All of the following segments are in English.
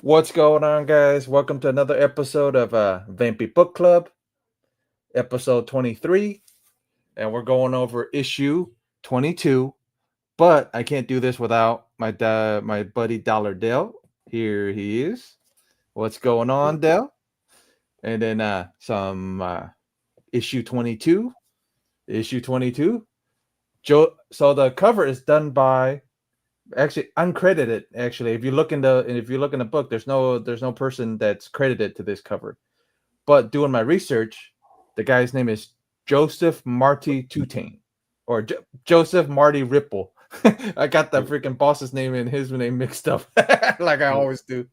What's going on, guys? Welcome to another episode of Vampy Book Club, episode 23. And we're going over issue 22. But I can't do this without my buddy Dollar Dell. Here he is. What's going on, Dell? And then some issue 22. Issue 22. So the cover is done by actually uncredited. Actually, if you look in the book, there's no person that's credited to this cover. But doing my research, the guy's name is Joseph Marty Tutane, or Joseph Marty Ripple. I got the freaking boss's name and his name mixed up, like I always do.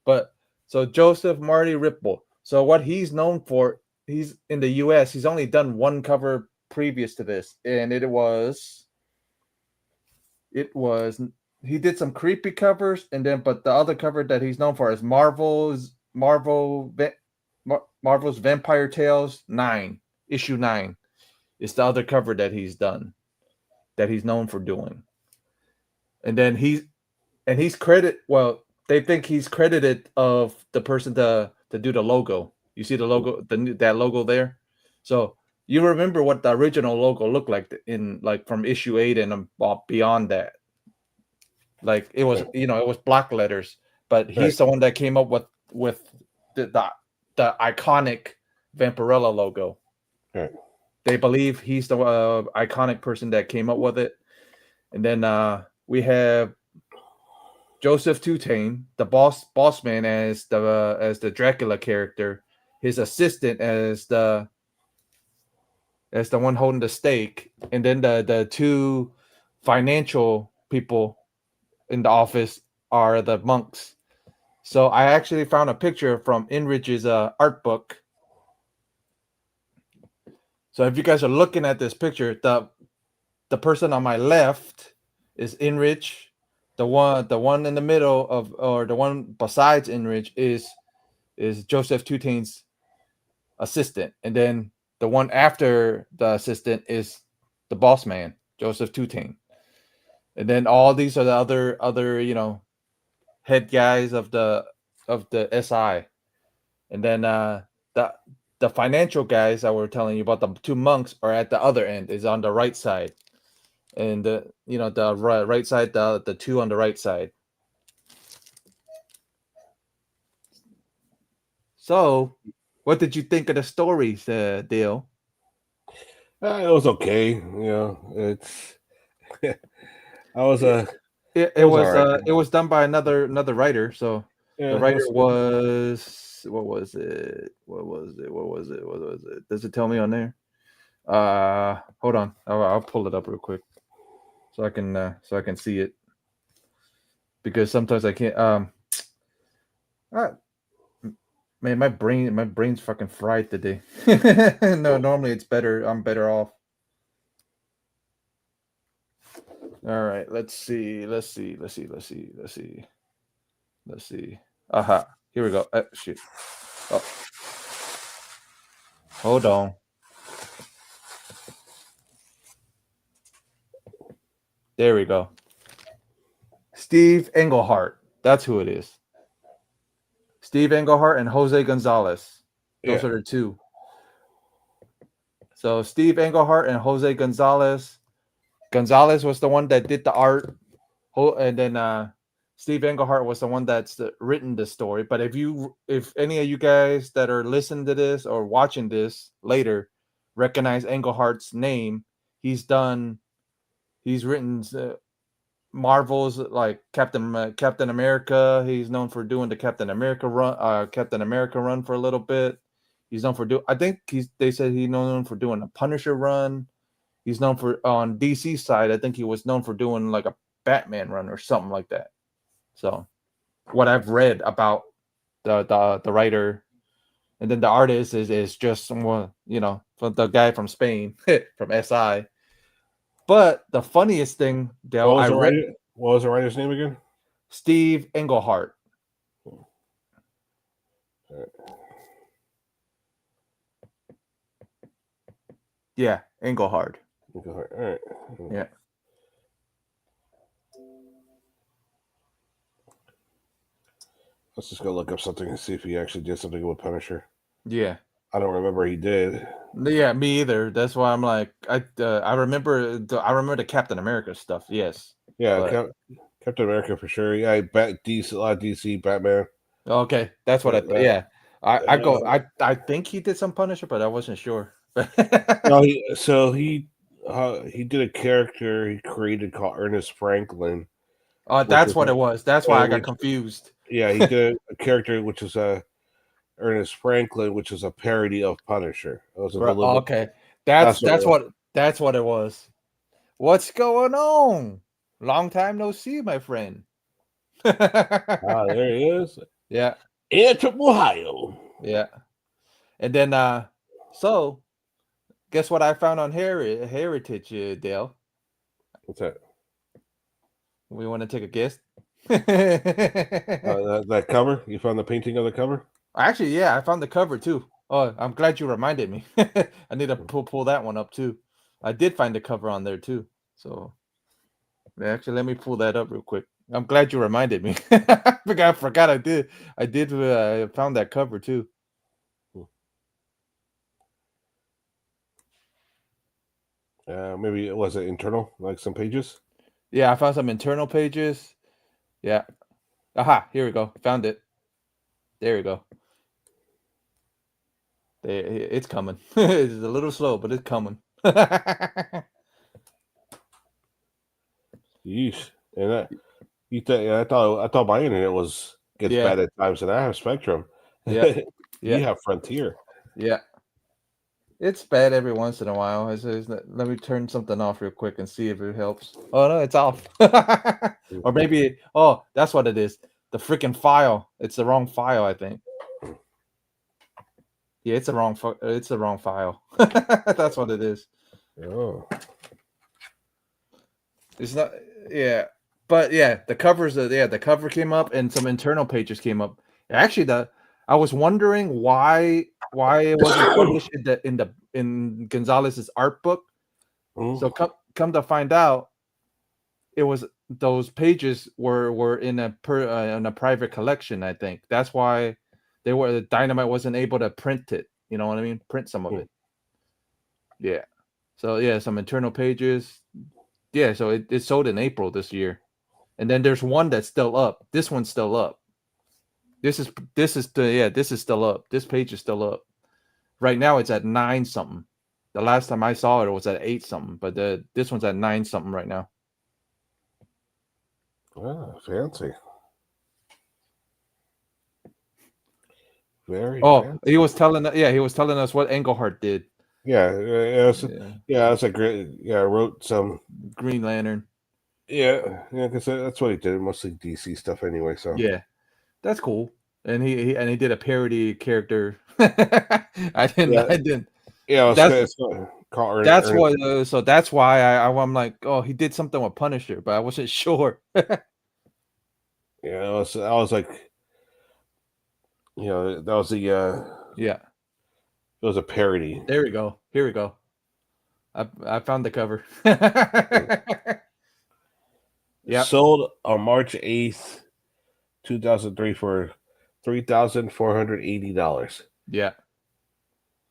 But so Joseph Marty Ripple. So what he's known for, he's in the U.S. He's only done one cover previous to this, and it was he did some creepy covers, and then but the other cover that he's known for is Marvel's Vampire Tales 9, issue 9. It's the other cover that he's done, that he's known for doing. And then he's credit, well, they think he's credited of the person to do the logo. You see the logo, that logo there? So you remember what the original logo looked like in like from issue 8 and beyond that. Like it was, it was black letters, but he's the one that came up with the iconic Vampirella logo. Right. They believe he's the iconic person that came up with it. And then we have Joseph Tutane, the boss man, as the Dracula character, his assistant as the one holding the stake, and then the two financial people in the office are the monks. So I actually found a picture from Inrich's art book. So if you guys are looking at this picture, the person on my left is Inrich. The one in the middle or the one besides Inrich is Joseph Tutane's assistant, and then the one after the assistant is the boss man, Joseph Tutane. And then all these are the other head guys of the SI. And then the financial guys I were telling you about, the two monks, are at the other end, is on the right side. And the right side, the two on the right side. So, what did you think of the stories, Dale? It was okay. It's I was It was done by another writer. So the writer was, what was it? Does it tell me on there? Hold on, I'll pull it up real quick so I can see it, because sometimes I can't. Man, my brain's fucking fried today. No, normally it's better. I'm better off. All right, let's see. Aha, here we go. Shit. Oh. Hold on. There we go. Steve Englehart. That's who it is. Steve Englehart and Jose Gonzalez. Those are the two. So Steve Englehart and Jose Gonzalez. Gonzalez was the one that did the art, and then Steve Englehart was the one that's written the story. But if any of you guys that are listening to this or watching this later recognize Englehart's name, he's written Marvel's like Captain America. He's known for doing the Captain America run for a little bit. He's known for they said he's known for doing a Punisher run. He's known for, on DC side, I think he was known for doing like a Batman run or something like that. So what I've read about the writer, and then the artist is just someone, from the guy from Spain, from SI. But the funniest thing, Dale, what was the writer's name again? Steve Englehart. Yeah, Englehart. All right. Yeah. Let's just go look up something and see if he actually did something with Punisher. Yeah. I don't remember he did. Yeah, me either. That's why I'm like, I remember the Captain America stuff. Yes, Yeah, but Captain America for sure. Yeah, DC, a lot of DC, Batman. okay, that's what I. But, Yeah, I go. uh, I think he did some Punisher, but I wasn't sure. no, he did a character he created called Ernest Franklin, Oh, which that's was what it was. That's why I got which confused. yeah, he did a character which is a Ernest Franklin, which is a parody of Punisher. It was a Right. deliberate. Okay, That's what it was. that's what it was. What's going on? Long time no see, my friend. Ah, there he is. Yeah, Antrim, Ohio. yeah. And then so guess what I found on Heritage, Dale? What's that? We want to take a guess? That cover? You found the painting of the cover? Actually, yeah, I found the cover too. Oh, I'm glad you reminded me. I need to pull that one up too. I did find the cover on there too. So actually, let me pull that up real quick. I'm glad you reminded me. I forgot I did. I did. Found that cover too. Maybe it was it internal, like some pages. Yeah, I found some internal pages. Yeah. Aha, here we go. Found it. There we go. It's coming. It's a little slow, but it's coming. Yeesh. And I thought my internet gets Yeah, bad at times, and I have Spectrum. yeah, You yeah, have Frontier. yeah. It's bad every once in a while. Let me turn something off real quick and see if it helps. Oh no, it's off. Or maybe that's what it is. The freaking file. It's the wrong file, I think. Yeah, it's the wrong file. That's what it is. Oh, It's not. Yeah, but yeah, the cover came up and some internal pages came up. Actually, the I was wondering why it wasn't published in Gonzalez's art book. So come to find out, it was those pages were in a private collection. I think that's why Dynamite wasn't able to print it. You know what I mean? Print some of it. Yeah. So yeah, some internal pages. Yeah. So it sold in April this year, and then there's one that's still up. This one's still up. This is this is still up. This page is still up. Right now it's at 9 something. The last time I saw it, it was at 8 something, but this one's at 9 something right now. fancy. Very Oh, fancy. he was telling us what Engelhart did. It's a great. Yeah, I wrote some Green Lantern. Yeah, because that's what he did, mostly DC stuff anyway. So Yeah, that's cool. And he did a parody character. I yeah, didn't. yeah, That's it's called that's Ernest. what. So that's why I'm like, oh, he did something with Punisher, but I wasn't sure. Yeah, I was like, that was the Yeah. it was a parody. There we go. Here we go. I found the cover. Yeah. Sold on March 8th, 2003 for $3,480. Yeah.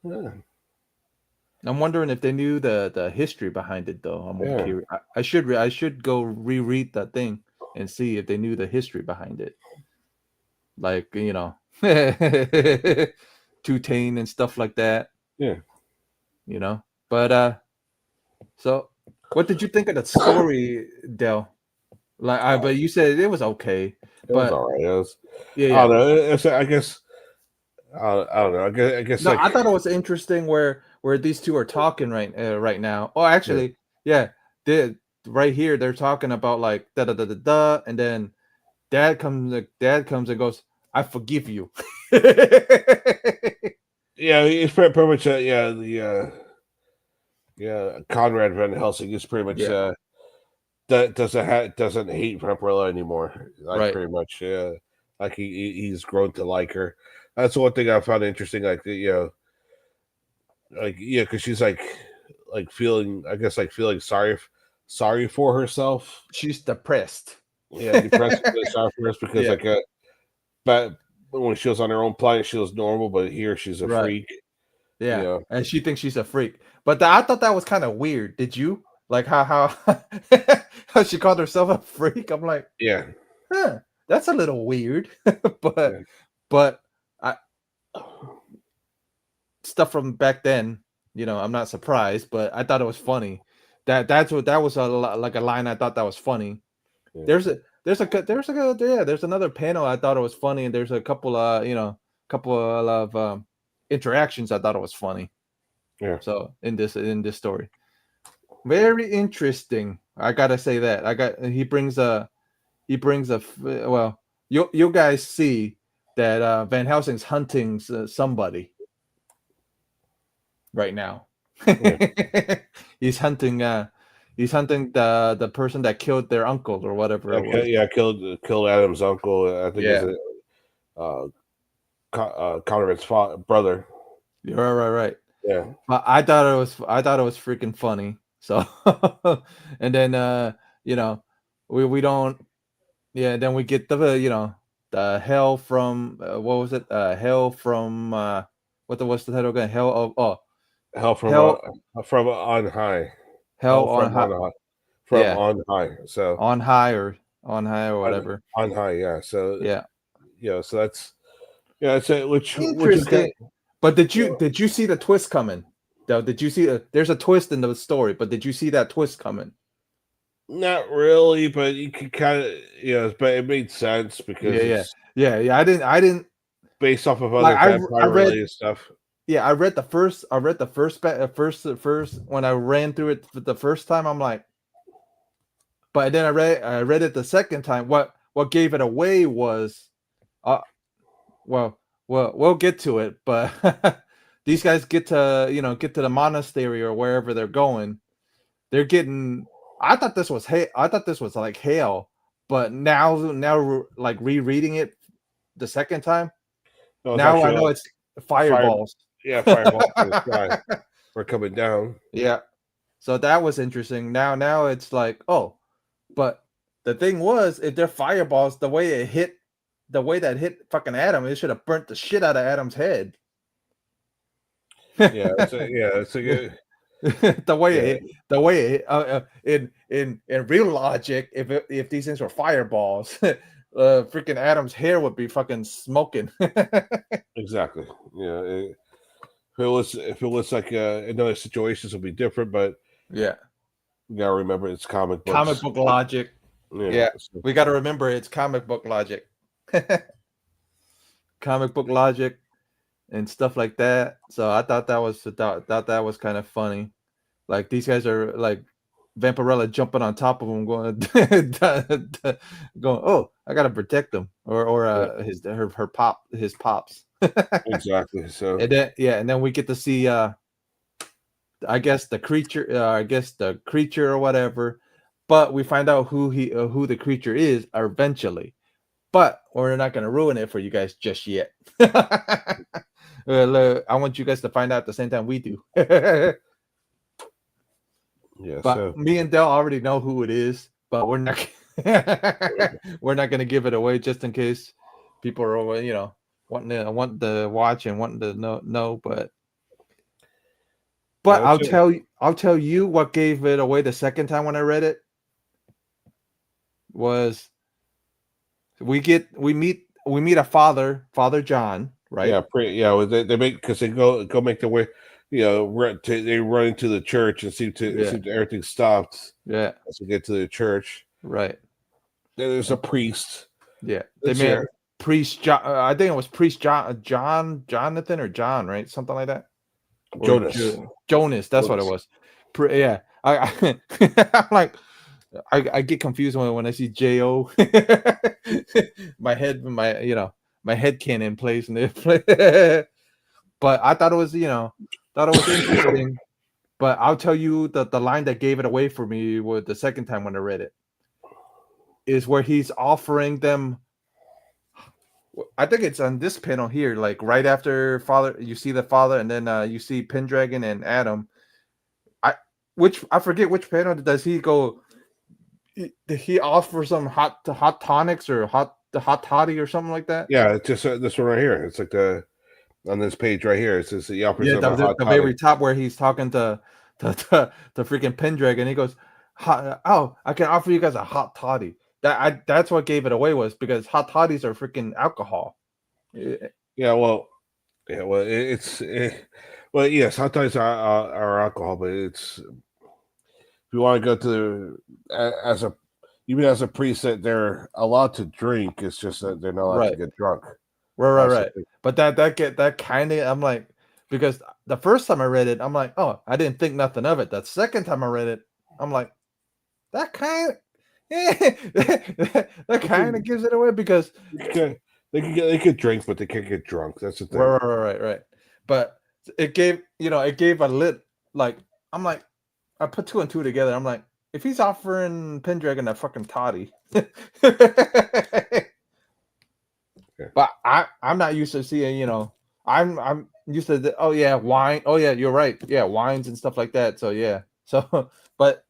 Yeah, I'm wondering if they knew the history behind it though. I'm yeah, curious. I should go reread that thing and see if they knew the history behind it. Like, Tutane and stuff like that. yeah. But so what did you think of the story, Dell? But you said it was okay. It was But all right. yeah, I yeah. don't know. I guess I don't know. I guess No, like I thought it was interesting where these two are talking right now. Oh, yeah, actually, yeah, they right here they're talking about like da da da da da, and then dad comes and goes, "I forgive you." yeah. It's pretty much Conrad Van Helsing is pretty much Yeah, that doesn't hate Vampirella anymore. Like right. pretty much, like he's grown to like her. That's one thing I found interesting. Because she's like feeling, I guess, like feeling sorry for herself. She's depressed. Yeah, depressed, sorry for herself because Yeah, but when she was on her own planet, she was normal, but here she's a Right. freak. You Yeah. know, And she thinks she's a freak. But I thought that was kind of weird. Did you? Like how how she called herself a freak? I'm like, yeah, huh, that's a little weird. but yeah, but I stuff from back then, I'm not surprised, but I thought it was funny. That was like a line I thought that was funny. yeah, There's another panel I thought it was funny, and there's a couple couple of interactions I thought it was funny. yeah. So in this story, very interesting. I gotta say that he brings a well. You guys see that Van Helsing's hunting somebody right now. Yeah. he's hunting he's hunting the person that killed their uncle or whatever it was. Yeah, killed Adam's uncle. I think it's Yeah, a Conrad's brother. you're right. Yeah, But I thought it was freaking funny. So and then we don't then we get the hell from what was it? Hell from what's the title again? Hell of hell hell from on high. hell Hell on from high. on high. From Yeah, on high. So on high or on, whatever. on high. Yeah. So Yeah. so that's it. Which is kind Interesting. But did you of, did you see the twist coming? Though, did you see there's a twist in the story, but did you see that twist coming? not really, but you could kind of but it made sense Yeah, because yeah. it's Yeah. I didn't based off of like other I vampire read related stuff. yeah, I read the first when I ran through it for the first time. I'm like, but then I read it the second time. What gave it away was uh well we'll get to it, but these guys get to the monastery or wherever they're going. They're getting I thought this was like hell, but now like rereading it the second time, No, it's now I actually know it's fire. fireballs. Yeah, fireball from the sky. We're coming down. Yeah. So that was interesting. Now it's like, oh, but the thing was, if they're fireballs, the way that hit fucking Adam, it should have burnt the shit out of Adam's head. Yeah, it's a good. Yeah, The way it, in real logic, if these things were fireballs, freaking Adam's hair would be fucking smoking. exactly. Yeah, if it was like in other situations, it'll be different. But Yeah, you gotta remember it's comic comic books. book logic. Yeah, Yeah, we got to remember it's comic book logic. Comic book logic and stuff like that. So I thought that was kind of funny. Like these guys are like Vampirella jumping on top of him, going, going. Oh, I gotta protect him, or yeah, his pops. exactly. So And then we get to see I guess the creature or whatever, but we find out who the creature is eventually. But we're not gonna ruin it for you guys just yet. I want you guys to find out at the same time we do. yeah, But so me and Dell already know who it is, but we're not we're not gonna give it away just in case people are over, want to watch and wanting to know. But that's it. I'll tell you what gave it away the second time when I read it was we meet a Father John, right? Yeah, well, they make because they go make their way. They run into the church and Yeah, seem to everything stops yeah, as we get to the church. right. Then there's a priest Yeah, they that's met here. priest John. I think it was priest Jonathan or John, right? Something like that. Or Jonas. Jonas. That's what it Jonas. was. Yeah, I'm like I get confused when I see Jo. My head canon plays in it. But I thought it was interesting. But I'll tell you the line that gave it away for me was the second time when I read it is where he's offering them. I think it's on this panel here, like right after Father, you see the Father, and then you see Pendragon and Adam. I forget which panel does he go. He offers some hot tonics or hot the hot toddy or something like that. Yeah, it's just this one right here. It's like the on this page right here. It says the Yeah, opposite of a hot the toddy. very top where he's talking to freaking Pendragon. He goes, "Oh, I can offer you guys a hot toddy." That's what gave it away was because hot toddies are freaking alcohol. Yeah, well, well, yes, hot toddies are alcohol, but it's if you want to go to as a even as a priest that they're allowed to drink. It's just that they're not allowed to Right, get drunk. right, So right. But that kind of I'm like because the first time I read it, I'm like, oh, I didn't think nothing of it. The second time I read it, I'm like, that kind of that they kind can, of gives it away because they could drink, but they can't get drunk. That's the thing. right. But it gave a lit like I'm like I put two and two together. I'm like, if he's offering Pendragon a fucking toddy, Yeah. but I'm not used to seeing I'm used to oh yeah wine oh yeah you're right yeah wines and stuff like that so yeah so but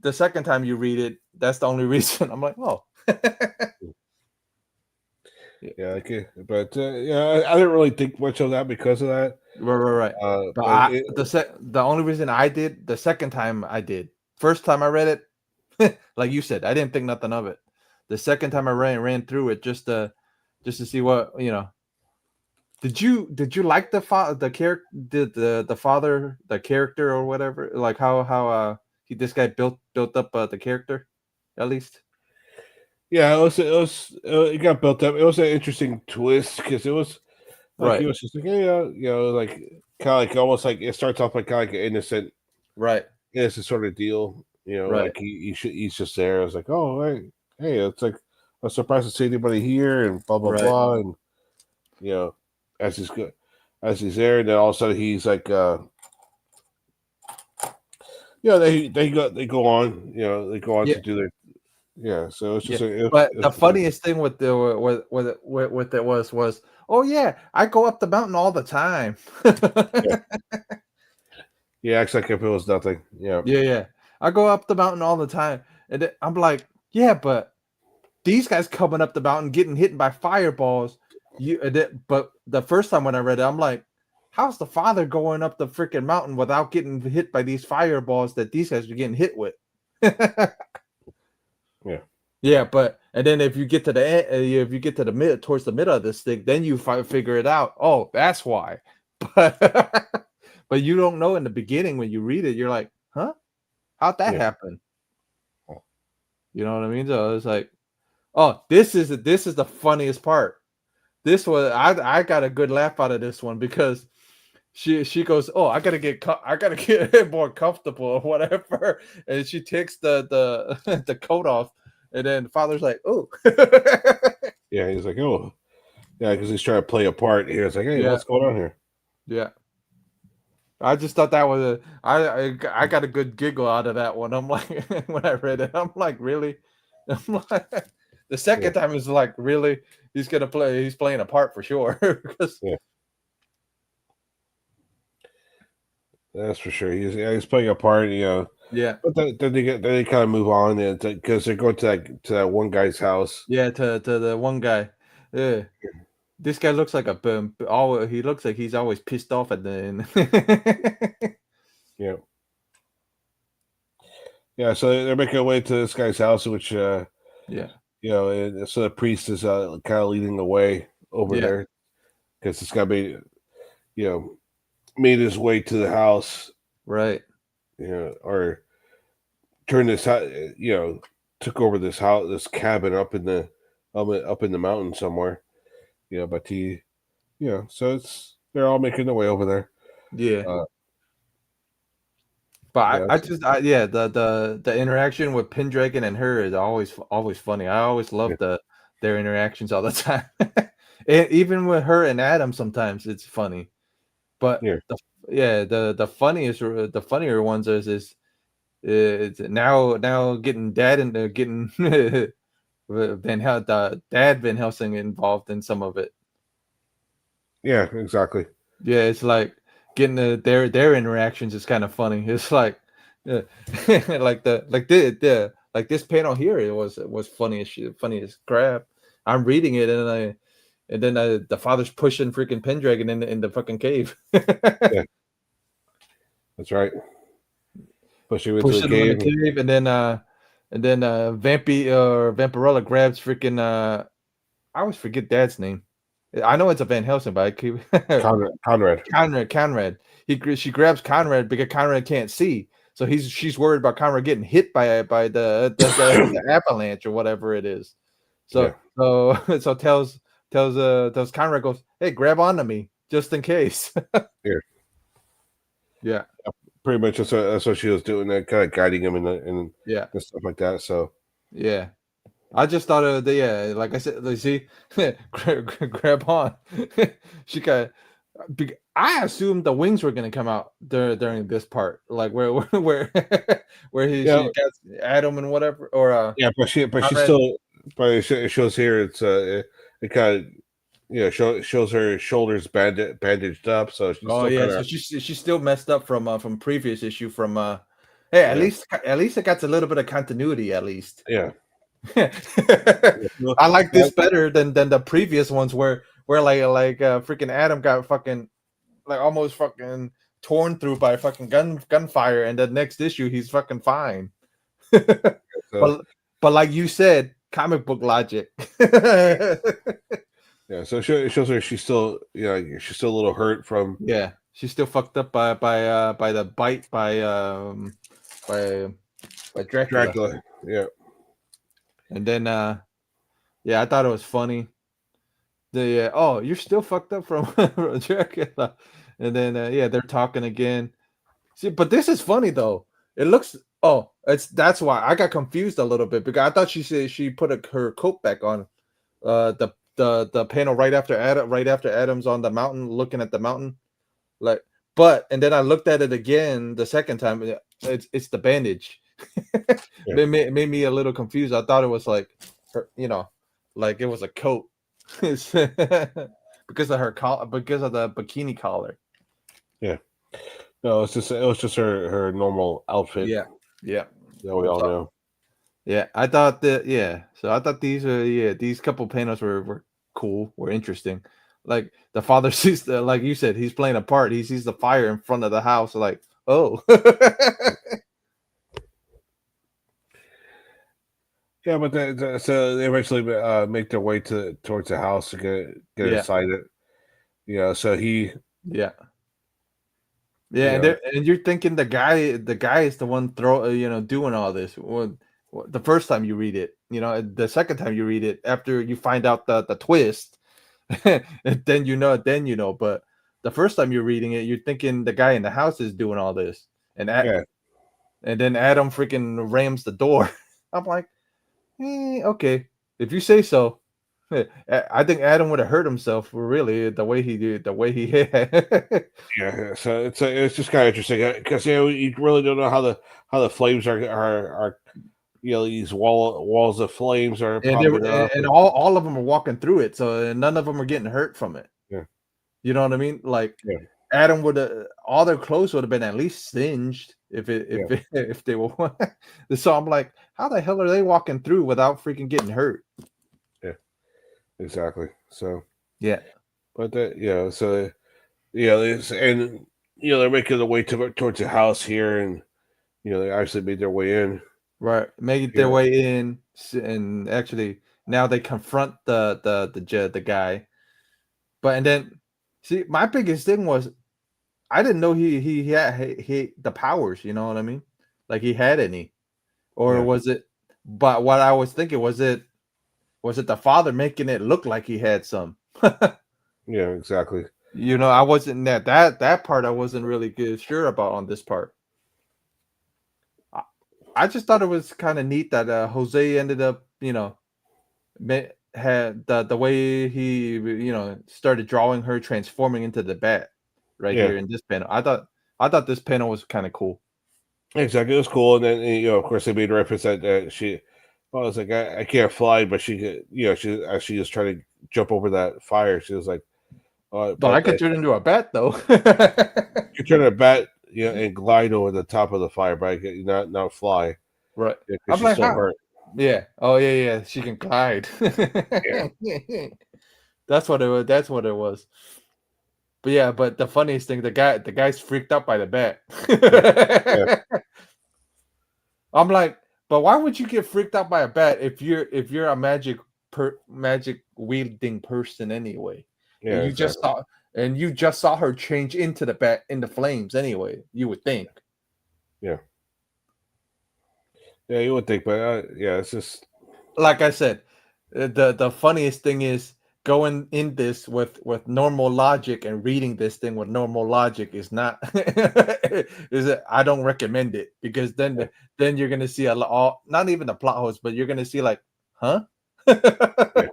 the second time you read it that's the only reason I'm like oh Yeah, okay, but yeah, I didn't really think much of that because of that. right. But But the only reason I did the second time I did first time I read it like you said I didn't think nothing of it. The second time I ran through it just to see what Did you like the character the father the character or whatever like how this guy built up the character at least yeah, it got built up. It was an interesting twist because it was like he right was just like yeah, like kind of like almost like it starts off like kind of like an right innocent sort of deal. right Like he's just there. I was like, oh hey, it's like I'm surprised to see anybody here and blah blah right blah and you know as he's good as he's there, and then all of a sudden he's like they go on they go on yeah to do their so it's yeah just but it the was good. funniest thing with it was oh yeah I go up the mountain all the time Yeah, yeah, acts like if it was nothing. Yeah, yeah I go up the mountain all the time and I'm like yeah but these guys coming up the mountain getting hit by fireballs. But the first time when I read it, I'm like, how's the father going up the freaking mountain without getting hit by these fireballs that these guys are getting hit with? yeah, Yeah, but and then if you get to the if you get to the mid towards the middle of this thing, then you figure it out. Oh, that's why. But but you don't know in the beginning when you read it. You're like, huh? How'd that yeah, happen? You know what I mean? So it's like, oh, this is the funniest part. This was I got a good laugh out of this one because she goes, oh, I gotta get more comfortable or whatever, and she takes the the coat off, and then the father's like, oh, yeah. He's like, oh, yeah, because he's trying to play a part here. It's like, hey, yeah, what's going on here? yeah. I just thought that was I got a good giggle out of that one. I'm like when I read it, I'm like really, I'm like the Yeah, second time is like really he's playing a part for sure because yeah, that's for sure. He's playing a part. yeah. But then they kind of move on because they're going to that one guy's house. Yeah, to the one guy. Yeah. This guy looks like a he looks like he's always pissed off at the end. Yeah, yeah. So they're making their way to this guy's house, which Yeah. and so the priest is kind of leading the way over Yeah. there because this guy you know made his way to the house, Right. or turned this house, took over this house, this cabin up in the mountain somewhere. But so they're all making their way over there. Yeah. Uh, But yeah, yeah, the interaction with Pendragon and her is always funny. I always love yeah, their interactions all the time. And even with her and Adam sometimes it's funny. But yeah, the funnier ones is now getting dad and getting the dad Van Helsing involved in some of it. yeah, exactly. Yeah, it's like getting their interactions is kind of funny. It's like like the like this panel here it was funny as shit, funny as crap. I'm reading it, and then the father's pushing freaking Pendragon in the fucking cave. Yeah, that's right. Push you into the Pushing him in the cave. cave, and then Vampirella grabs freaking I always forget Dad's name. I know it's a Van Helsing, but I keep Conrad. Conrad. She grabs Conrad because Conrad can't see, so she's worried about Conrad getting hit by the avalanche or whatever it is. Yeah, So tells Conrad, goes, hey, grab onto me just in case. yeah. Yeah, Pretty much that's what she was doing, kind of guiding him and yeah, stuff like that. So yeah. I just thought of yeah, like I said, like, see, grab on. She got. I assumed the wings were gonna come out during this part, like where where yeah, she got Adam and whatever, or yeah. She Conrad. still, but it shows here. It kind of shows her shoulders bandaged up, so she's Oh still yeah, kind so of she's still messed up from previous issue from Hey, yeah, at least it got a little bit of continuity at least. yeah. I like Yeah, this better than the previous ones where like freaking Adam got fucking like almost fucking torn through by fucking gunfire, and the next issue he's fucking fine. so but like you said, comic book logic. yeah, so it shows her she's still she's still a little hurt from Yeah, she's still fucked up by the bite by Dracula. Dracula. Yeah, And then yeah, I thought it was funny. The oh, you're still fucked up from Dracula. And then yeah, they're talking again. See, but this is funny though. It looks that's why I got confused a little bit because I thought she said she put her coat back on. The panel right after Adam's on the mountain looking at the mountain, like, but and then I looked at it again the second time. It's the bandage. yeah, Made me a little confused. I thought it was like her, like it was a coat. Because of her collar, because of the bikini collar. yeah. No, it was just her normal outfit Yeah, yeah. that we all So, know. yeah, I thought that. Yeah, so I thought these couple panels were cool, were interesting. Like the father sees like you said, he's playing a part. He sees the fire in front of the house, like, oh. Yeah, but so they eventually make their way towards the house to get Yeah, inside it. So he, yeah, yeah, you know, and you're thinking the guy is the one doing all this. The first time you read it, the second time you read it, after you find out the twist, then you know. But the first time you're reading it, you're thinking the guy in the house is doing all this, yeah, and then Adam freaking rams the door. I'm like, okay, if you say so. I think Adam would have hurt himself really the way he did, the way he yeah. So it's just kind of interesting because you really don't know how the flames are these walls of flames are and they were, popping up. and all of them are walking through it, so none of them are getting hurt from it. Yeah, You know what I mean? Like yeah, Adam would have, all their clothes would have been at least singed yeah, if they were. So I'm like, how the hell are they walking through without freaking getting hurt? yeah. Exactly. So, Yeah, but so and they're making their way towards the house here, and they actually made their way in. right. Made their Yeah, way in, and actually now they confront the guy. But and then see, my biggest thing was I didn't know he had the powers. You know what I mean? Like he had any, or yeah, was it? But what I was thinking was it the father making it look like he had some? yeah. Exactly. I wasn't that part. I wasn't really good sure about on this part. I, I just thought it was kind of neat that Jose ended up, had the way he, started drawing her transforming into the bat right Yeah, here in this panel. I thought this panel was kind of cool. exactly. It was cool, and then of course they made reference that she. Well, I was like, I can't fly, but she could. She was trying to jump over that fire. She was like, But I but could turn into a bat though. you turn a bat, and glide over the top of the fire, but I could not fly, Right. because I'm she's like, still how? hurt. Yeah. Oh yeah. She can glide. Yeah, That's what it was. That's what it was. But yeah, but the funniest thing, the guy's freaked out by the bat. yeah, I'm like, but why would you get freaked out by a bat if you're a magic wielding person anyway? And yeah, you just exactly. saw her change into the bat in the flames anyway, you would think. Yeah, yeah. You would think, but yeah, it's just Like I said, the funniest thing is going in this with normal logic and reading this thing with normal logic is not I don't recommend it because yeah, then you're gonna see a lot not even the plot holes, but you're gonna see like, huh? yeah,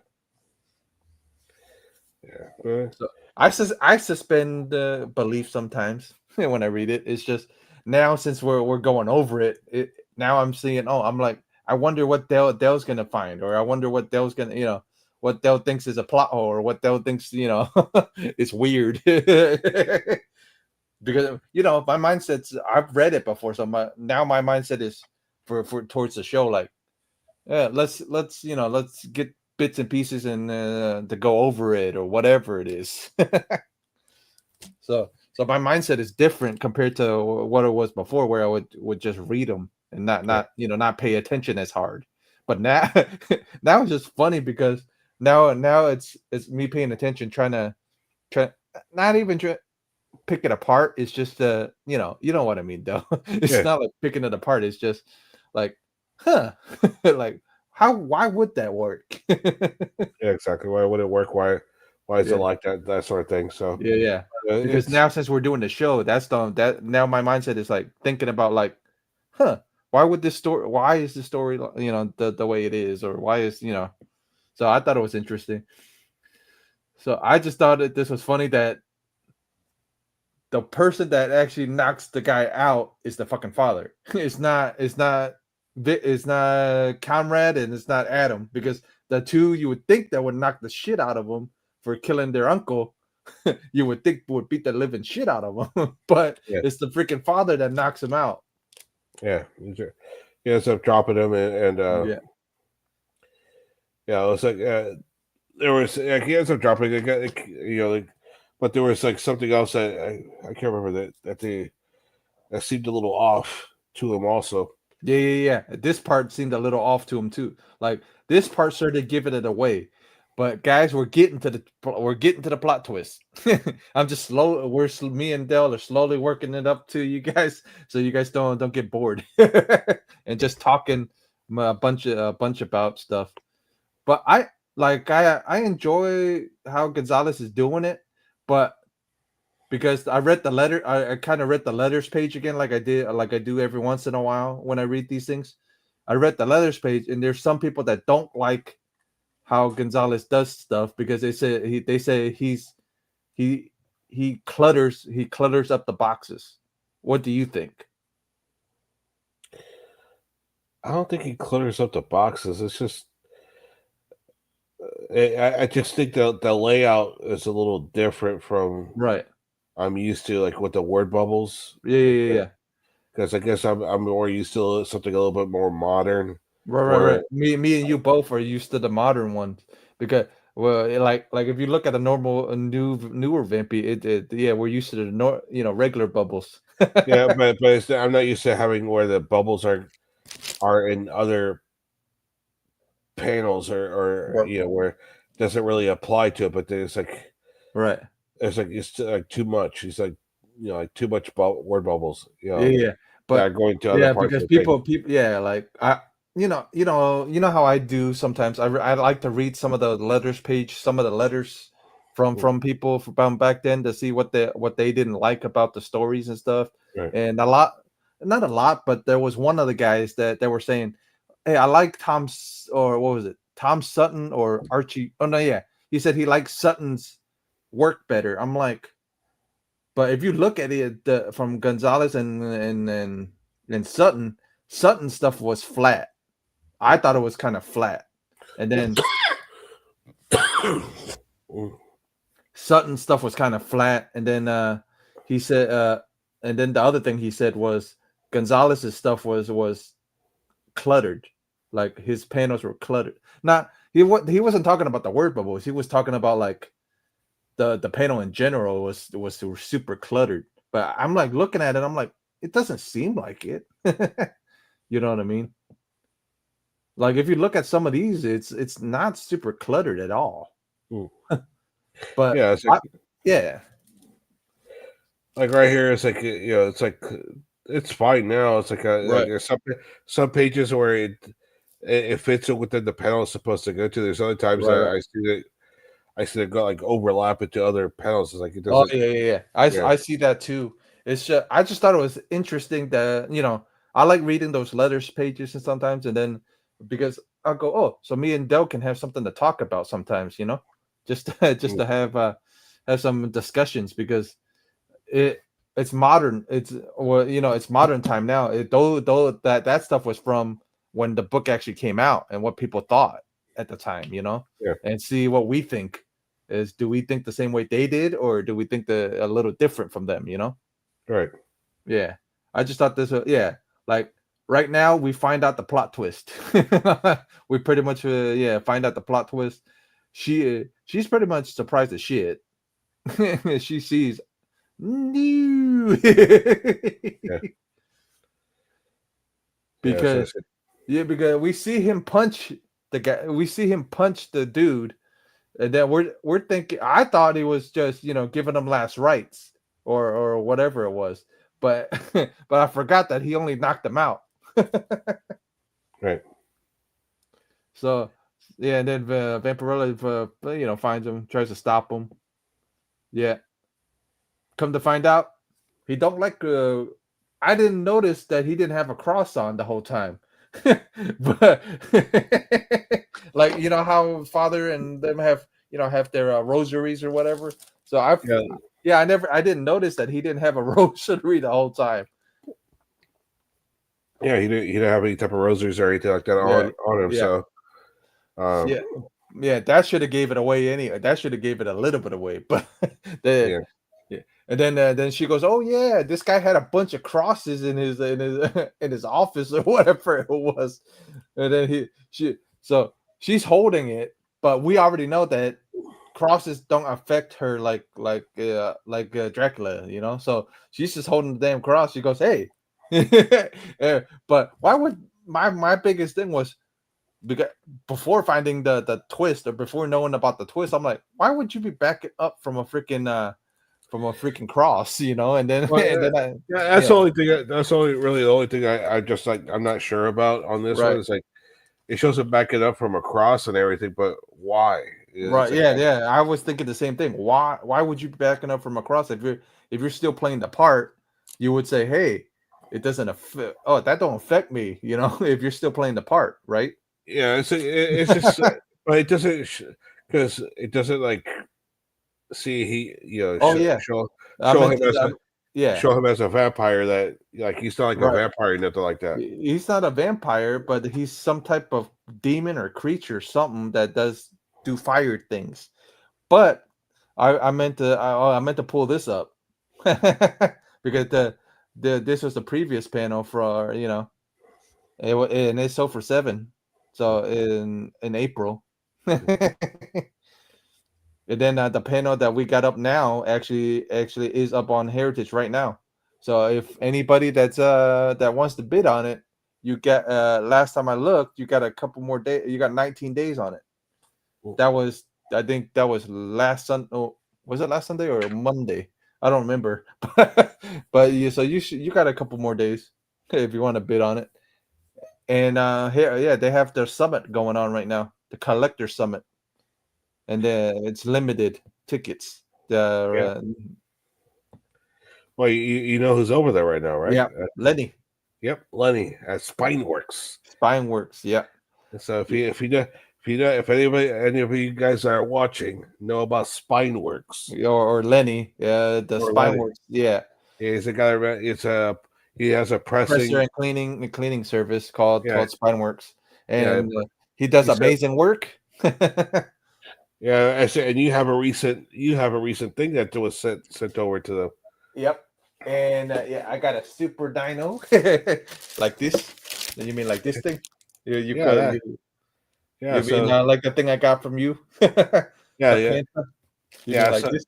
yeah. So I suspend the belief sometimes when I read it. It's just now since we're going over it, now I'm seeing. Oh, I'm like, I wonder what Dell's gonna find, or I wonder what Dell's gonna, what Dell thinks is a plot hole, or what Dell thinks, is weird. Because my mindset's I've read it before, so now my mindset is for towards the show, like, yeah, let's get bits and pieces and to go over it or whatever it is. So my mindset is different compared to what it was before, where I would just read them and Yeah, not pay attention as hard. But now now it's just funny because now it's me paying attention, try not even pick it apart. It's just you know what I mean though. It's yeah, not like picking it apart. It's just like, huh, like why would that work? yeah. Exactly. Why would it work? Why is it Yeah. like that? That sort of thing. So Yeah, yeah. Because it's now since we're doing the show, that now my mindset is like thinking about like, huh, why is this story the way it is, or why is so I thought it was interesting. So I just thought that this was funny that the person that actually knocks the guy out is the fucking father. It's not Conrad and it's not Adam, because the two you would think that would knock the shit out of him for killing their uncle, you would think would beat the living shit out of him, but yeah, it's the freaking father that knocks him out. yeah. He ends up dropping him, and Yeah, yeah, it was like there was like he ends up dropping like, like, but there was like something else that I can't remember that seemed a little off to him also. yeah. This part seemed a little off to him too. Like this part started giving it away. But guys, we're getting to the plot twist. I'm just slow. Me and Dell are slowly working it up to you guys, so you guys don't get bored and just talking a bunch about stuff. But I enjoy how Gonzalez is doing it, but because I read the letter, I kind of read the letters page again, like I do every once in a while when I read these things. I read the letters page, and there's some people that don't like how Gonzalez does stuff because they say he he clutters up the boxes. What do you think? I don't think he clears up the boxes. It's just I just think the layout is a little different from Right. I'm used to, like with the word bubbles, Yeah. because I guess I'm more used to something a little bit more modern. Right. Where Me and you both are used to the modern ones because well, like if you look at a normal a newer Vampy, yeah, we're used to the regular bubbles. yeah, but I'm not used to having where the bubbles are in other panels or Right. where it doesn't really apply to it, but there's like Right. it's like too much. It's like like too much word bubbles, Yeah. that are But going to other yeah, parts because of the thing. people, yeah, like how I do sometimes. I like to read some of the letters page, some of the letters Mm, from people from back then to see what they didn't like about the stories and stuff. right. And not a lot, but there was one of the guys that were saying, "Hey, I like or what was it, Tom Sutton or Archie? Oh no, yeah, he said he likes Sutton's work better." I'm like, but if you look at it from Gonzalez and Sutton stuff was flat. I thought it was kind of flat, and then Mm, Sutton stuff was kind of flat, and then he said, and then the other thing he said was Gonzalez's stuff was cluttered. like his panels were cluttered. Not he wasn't talking about the word bubbles. He was talking about like the panel in general was super cluttered. But I'm like looking at it, I'm like, it doesn't seem like it. You know what I mean? Like if you look at some of these, it's not super cluttered at all. Mm. But Yeah, it's like yeah, right here. It's like it's like it's fine now. It's like right, there's some pages where it fits it within the panel it's supposed to go to. There's other times right, that right. I see it go like overlap into other panels. It's like it Oh doesn't. yeah, yeah, yeah. Yeah. I see that too. It's just I just thought it was interesting that I like reading those letters pages and sometimes, and then because I'll go, oh, so me and Del can have something to talk about sometimes, just just Mm. to have some discussions because it it's modern. It's well, it's modern time now. Though that stuff was from when the book actually came out and what people thought at the time, Yeah. and see what we think is do we think the same way they did or do we think a little different from them? Right. Yeah. I just thought this was yeah, like right now we find out the plot twist. We pretty much yeah, find out the plot twist. She's pretty much surprised as shit. She sees no. Yeah. Yeah. So Because yeah, because we see him punch the guy. We see him punch the dude, and then we're thinking. I thought he was just giving him last rites or whatever it was, but but I forgot that he only knocked him out. right. So yeah, and then Vampirella finds him, tries to stop him. Yeah, come to find out, he don't like. I didn't notice that he didn't have a cross on the whole time. But like how father and them have their rosaries or whatever. So Yeah. I didn't notice that he didn't have a rosary the whole time. Yeah. He didn't have any type of rosaries or anything like that Yeah, on him. yeah, So yeah, yeah. That should have gave it away anyway. That should have gave it a little bit away. But the yeah. yeah, and then she goes, "Oh yeah, this guy had a bunch of crosses in his in his office or whatever it was." And then she's holding it, but we already know that crosses don't affect her like Dracula, So she's just holding the damn cross. She goes, "Hey," but why would my biggest thing was because before finding the twist or before knowing about the twist, I'm like, why would you be backing up from a freaking cross, and then Well, and then yeah. That's yeah, the only thing. That's only really the only thing I just like. I'm not sure about on this one. right. It's like it shows him backing up from a cross and everything, but why? It's Right. like Yeah, yeah. I was thinking the same thing. Why would you be backing up from a cross if you're still playing the part, you would say, "Hey, it doesn't affect that don't affect me," if you're still playing the part, right? yeah. It's just, but it doesn't because it doesn't like see he Oh yeah. I show meant him to yeah, show him as a vampire that like he's not like a right. vampire or nothing like that. He's not a vampire, but he's some type of demon or creature, something that does do fire things. But I meant to pull this up because this was the previous panel for and it's so for 7, so in April. And then the panel that we got up now actually is up on Heritage right now. So if anybody that wants to bid on it, you get last time I looked, you got a couple more days. You got 19 days on it. That was I think that was last Sunday. Oh, was it last Sunday or Monday? I don't remember. But yeah, so you got a couple more days if you want to bid on it. And here, yeah, they have their summit going on right now, the collector summit, and it's limited tickets. Yeah. The Well, you know who's over there right now, right? yeah, Lenny Yep, Lenny at Spineworks. Spineworks. Yeah, And so if any of you guys are watching know about Spineworks or Lenny, the or Lenny, Spineworks. Yeah, he's a guy. It's a he has a compressor pressing. and cleaning service called Yeah, Spineworks, yeah. and he does He said, amazing work. yeah. I said, and you have a recent thing that was sent over to them. Yep. And yeah, I got a super dino like this. You mean like this thing? You Yeah, could that, you, yeah. you mean So like the thing I got from you, the yeah, yeah, Fanta? You mean yeah. like So this?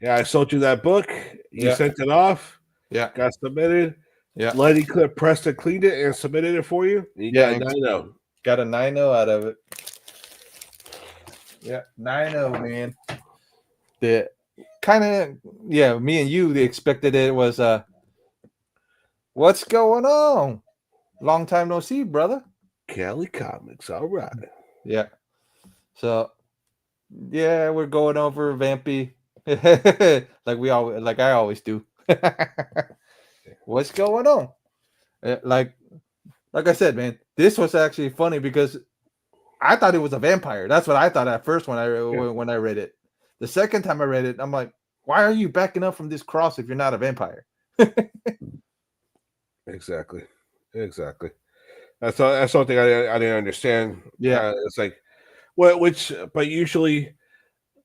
yeah, I sold you that book. You Yeah, sent it off. yeah, Got submitted. yeah, Lenny Clip pressed and cleaned it and submitted it for you. And you yeah. got a And 9.0. got a 9.0 out of it. Yeah, 9.0, man. The kind of yeah. Me and you they expected it was what's going on? Long time no see, brother. Cali Comics. All right. Yeah. So yeah, we're going over Vampy, like I always do. What's going on? Like I said, man, this was actually funny because I thought it was a vampire. That's what I thought at first Yeah, when I read it. The second time I read it, I'm like, why are you backing up from this cross if you're not a vampire? exactly. Exactly. That's something I didn't understand. Yeah, It's like, well, but usually,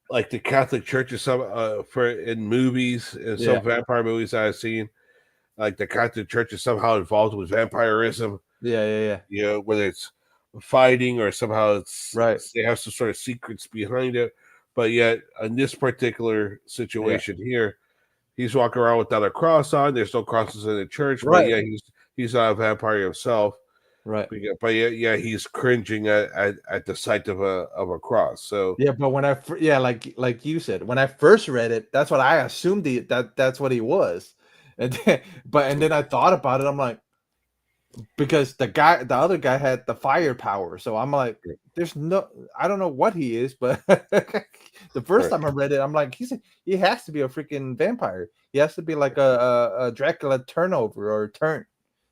like the Catholic Church is some for in movies and yeah, some vampire movies I've seen, like the Catholic Church is somehow involved with vampirism. yeah, yeah, yeah. You know, whether it's fighting or somehow Right. they have some sort of secrets behind it. But yet, in this particular Yeah. situation here, he's walking around without a cross on. There's no crosses in the church, but Right. yeah, he's not a vampire himself. Right. But yeah, he's cringing at the sight of a cross. So Yeah, but when yeah, like you said, when I first read it, that's what I assumed that's what he was. And then I thought about it. I'm like, because the other guy had the fire power, so I'm like, there's no, I don't know what he is, but the first right, time I read it, I'm like, he has to be a freaking vampire. He has to be like a Dracula turnover or turn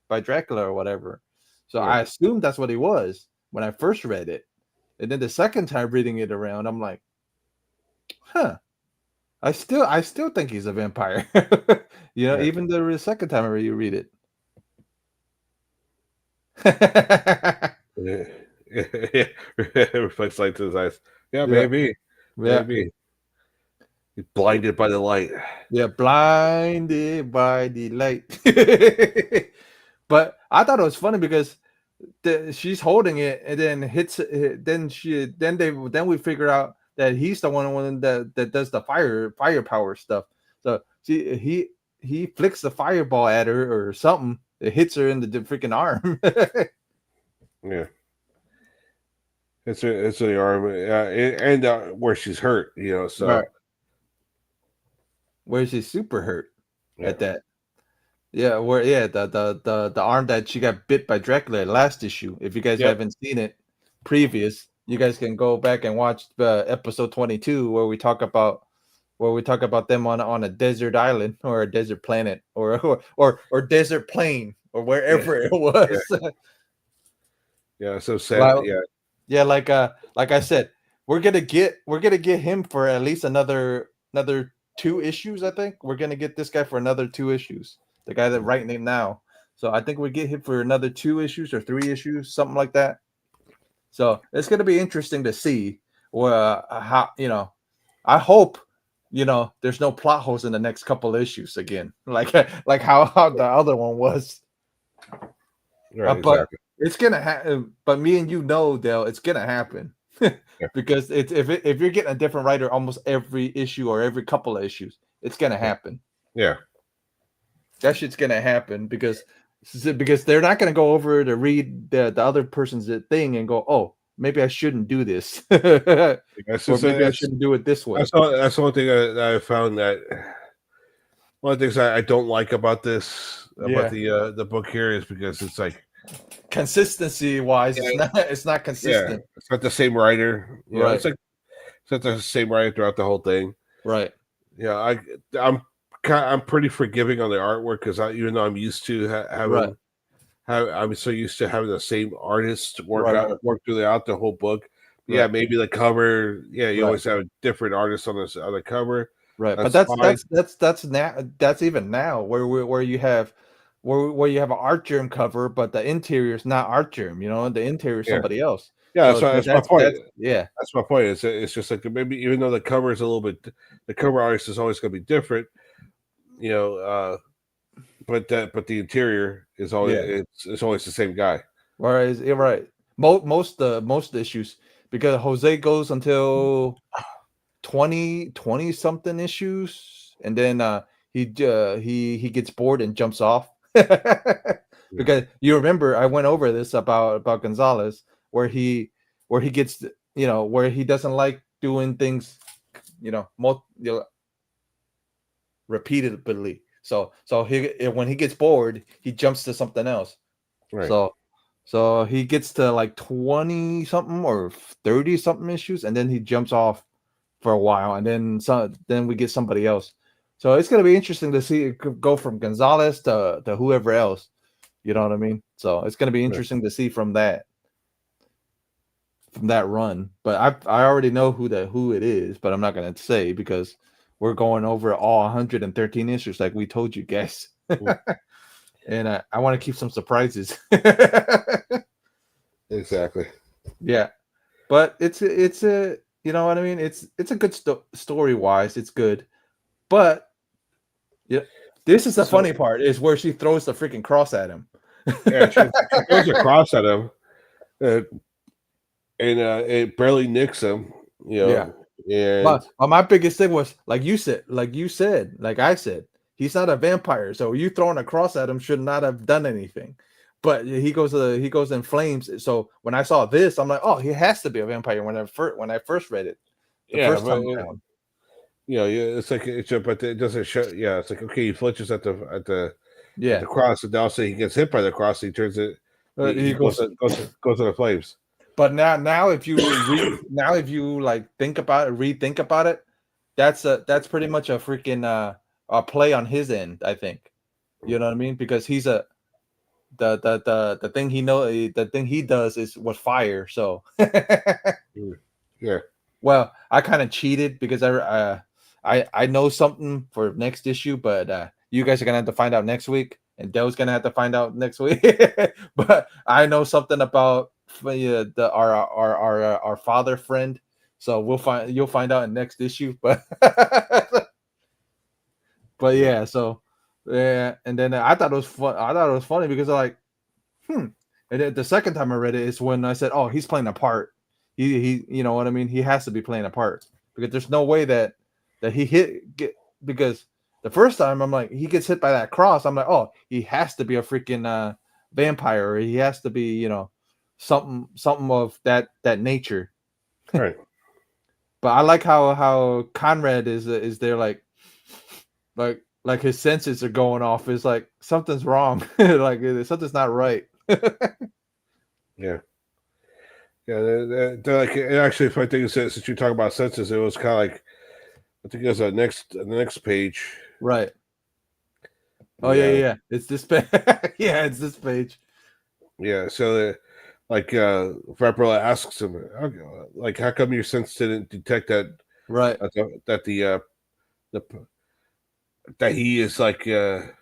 by Dracula or whatever. So yeah, I assumed that's what he was when I first read it. And then the second time reading it around, I'm like, huh. I still think he's a vampire. yeah. Even the second time I read it. Yeah. Reflects light to his eyes. Yeah, Yeah, maybe, yeah, maybe he's blinded by the light. yeah. Blinded by the light. But I thought it was funny because she's holding it and then hits it. Then we figure out that he's the one that does the firepower stuff. So he flicks the fireball at her or something. It hits her in the freaking arm. Yeah, it's the arm, and where she's hurt. You know, Right. so Where she's super hurt yeah, at that. Yeah, where yeah, the arm that she got bit by Dracula last issue. If you guys yep, haven't seen it previous, you guys can go back and watch episode 22 where we talk about them on a desert island or a desert planet or desert plain or yeah, wherever it yeah, was. yeah. So sad. Well, Yeah, yeah, like I said, we're gonna get him for at least another 2 issues. I think we're gonna get this guy for another 2 issues. The guy that writing it now. So I think we get him for another 2 issues or 3 issues, something like that. So it's gonna be interesting to see how I hope there's no plot holes in the next couple issues again, like how the other one was. right, But exactly. it's gonna happen. But me and you know, Dale, it's gonna happen Yeah, because if you're getting a different writer almost every issue or every couple of issues, it's gonna yeah, happen. yeah, That shit's gonna happen because they're not gonna go over to read the other person's thing and go, oh, maybe I shouldn't do this, That's or just maybe I shouldn't do it this way. that's the one thing that I found that one of the things I don't like about Yeah, the book here is because it's like consistency wise, yeah, it's not yeah, consistent. it's not the same writer. You know, Right, it's not the same writer throughout the whole thing. right, Yeah, I'm I'm pretty forgiving on the artwork because even though I'm used to right, I'm so used to having the same artist right, right, work throughout the whole book. Yeah, right, maybe the cover. Yeah, you right. always have a different artist on this on the cover. Right, but That's that's fine. that's that's that's now that's even now where you have where you have an art germ cover, but the interior is not art germ, the interior is Yeah, somebody else. yeah. So That's my point. that's yeah, That's my point. It's just like maybe even though the cover is a little bit, the cover artist is always going to be different. You know, but the interior is always yeah. it's always the same guy. Whereas you're right. most issues, because Jose goes until 20 something issues, and then he gets bored and jumps off. Yeah. Because you remember I went over this about Gonzalez, where he gets, where he doesn't like doing things, repeatedly. So when he gets bored, he jumps to something else. Right. So he gets to like 20 something or 30 something issues, and then he jumps off for a while, and then we get somebody else. So it's gonna be interesting to see it go from Gonzalez to whoever else. You know what I mean? So it's gonna be Right. interesting to see from that run. But I already know who it is, but I'm not gonna say, because we're going over all 113 issues like we told you guys. Mm. And I want to keep some surprises. Exactly. Yeah, but it's a, you know what I mean. It's a good story wise. It's good, but yeah, this is the So funny part, is where she throws the freaking cross at him. yeah, she throws across at him, uh, and it barely nicks him. You Yeah, know, and but my biggest thing was, like I said, he's not a vampire, so you throwing a cross at him should not have done anything. But he goes in flames. So when I saw this, I'm like, oh, he has to be a vampire. When I first read it the yeah, first but time around. yeah, it's like but it doesn't show. Yeah, it's like okay, he flinches at the Yeah, cross, and now say he gets hit by the cross, he turns it. he He goes. goes to the flames. But now if you like rethink about it, that's pretty much a freaking a play on his end, I think. You know what I mean? Because he's a the thing the thing he does is with fire. So Mm. Yeah, well, I kind of cheated because I know something for next issue, but you guys are gonna have to find out next week, and Dell's gonna have to find out next week. But I know something about our father friend, so you'll find out in next issue. But yeah, yeah, so yeah, and then I thought it was fun. I thought it was funny because like, and then the second time I read it is when I said, "Oh, he's playing a part. You know what I mean? He has to be playing a part, because there's no way that he because the first time I'm like, he gets hit by that cross. I'm like, oh, he has to be a freaking vampire, or he has to be, something of that nature." right. But I like how Conrad is there, like his senses are going off. It's like something's wrong. Like something's not right. Yeah, yeah. They're like, and actually, if I think it's since you talk about senses, it was kind of like I think it was the next page. Right. Oh yeah, yeah, Yeah, yeah. It's this page. Yeah, it's this page. yeah. So like Vampirella asks him, like, how come your sense didn't detect Right. the that he is like that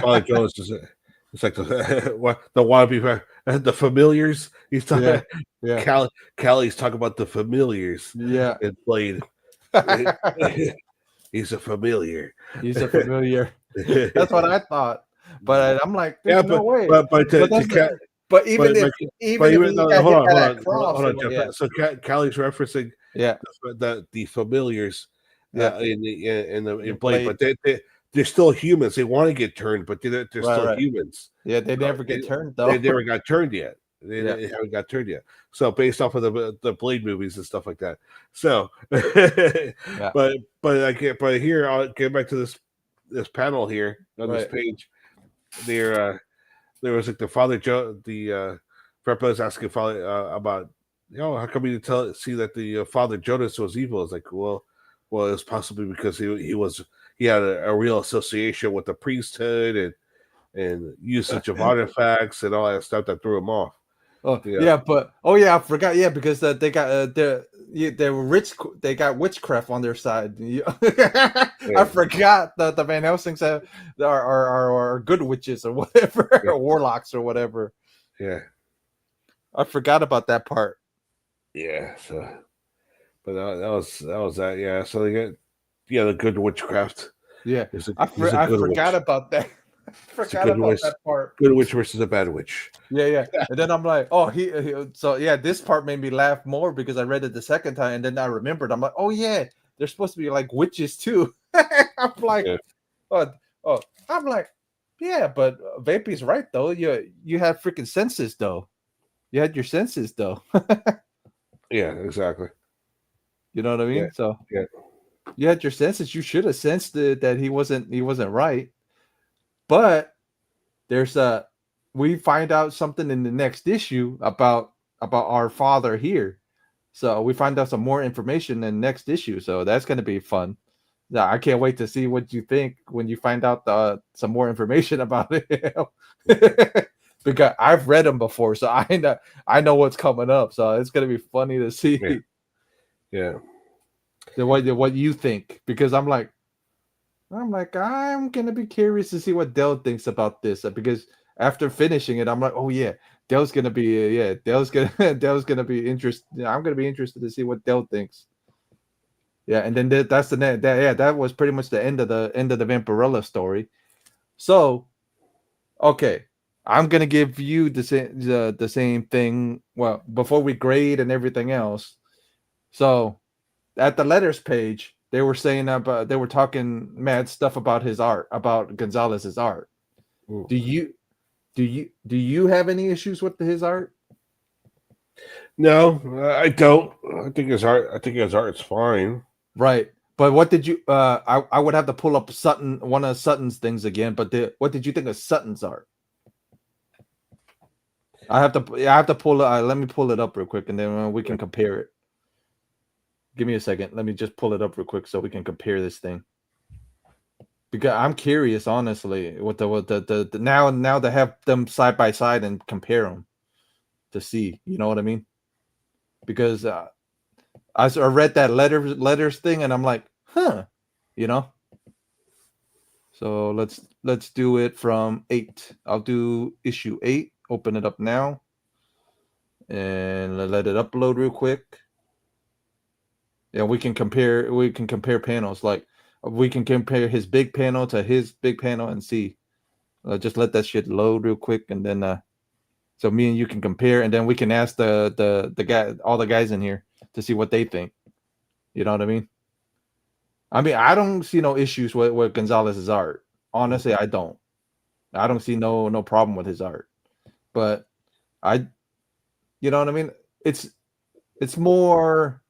Father Jones is it's like the what the wannabe the familiars. He's Yeah. talking Yeah. Callie's talking about the familiars Yeah. in Blade. He's a familiar. He's a familiar. That's what I thought. But I'm like, Yeah, there's no way. but But that's Cat, but but even if he no, got hold hit on, by that cross, hold or on, what, Jeff. yeah. So Callie's referencing Yeah. the familiars Yeah. in In Blade, Blade. but they're still humans. They want to get turned, but they're Right, still right. humans. Yeah, they So never get turned they though. never got turned yet. Yeah. They haven't got turned yet. So based off of the Blade movies and stuff like that. So, Yeah. but I can't. But here I'll get back to this panel here on this Right. page. There was like the Father Joe Preppa is asking Father about how come you tell see that the Father Jonas was evil? It's like well it's possibly because he had a real association with the priesthood and usage of artifacts and all that stuff that threw him off. Oh Yeah, yeah, but oh yeah, I forgot. Yeah, because they got they were rich. They got witchcraft on their side. I yeah, forgot that the Van Helsings are good witches or whatever, yeah, or warlocks or whatever. yeah, I forgot about that part. yeah. So, but that was that. Yeah, so they got the good witchcraft. Yeah, He's a I good forgot witch. about that. It's a Forgot about that part. good witch versus a bad witch. Yeah, yeah. And then I'm like, oh, so yeah, this part made me laugh more because I read it the second time and then I remembered. I'm like, oh yeah, they're supposed to be like witches too. I'm like, Yeah, oh, oh, I'm like, yeah, but Vampy's right though. You had freaking senses though. You had your senses though. yeah, exactly. You know what I Yeah, mean? So yeah, you had your senses. You should have sensed it, that he wasn't right. But there's a we find out something in the next issue about our father here. So we find out some more information in the next issue. So that's going to be fun. Yeah, I can't wait to see what you think when you find out some more information about it. Because I've read them before, so I know what's coming up. So it's going to be funny to yeah, see yeah. what you think. Because I'm gonna be curious to see what Dell thinks about this because after finishing it, I'm like, oh yeah, Dell's gonna be Dell's gonna Dell's gonna be interested. I'm gonna be interested to see what Dell thinks. Yeah, and then that's the net. That was pretty much the end of the Vampirella story. So okay, I'm gonna give you the same thing. Well, before we grade and everything else. So at the letters page, they were talking mad stuff about his art, about Gonzalez's art. Mm. Do you have any issues with his art? No, I don't. I think his art. I think his art's fine. Right. But what did you I would have to pull up one of Sutton's things again, but what did you think of Sutton's art? I have to pull it. Let me pull it up real quick and then we can compare it. Give me a second. Let me just pull it up real quick so we can compare this thing. Because I'm curious, honestly, the now to have them side by side and compare them to see, you know what I mean? Because I read that letters thing and I'm like, huh, you know. So let's do it from 8. I'll do issue 8. Open it up now, and let it upload real quick. Yeah, we can compare. We can compare panels. Like we can compare his big panel to his big panel and see. Just let that shit load real quick, and then so me and you can compare, and then we can ask the guy, all the guys in here, to see what they think. You know what I mean? I don't see no issues with Gonzalez's art. Honestly, I don't. I don't see no problem with his art. But I, you know what I mean? It's more.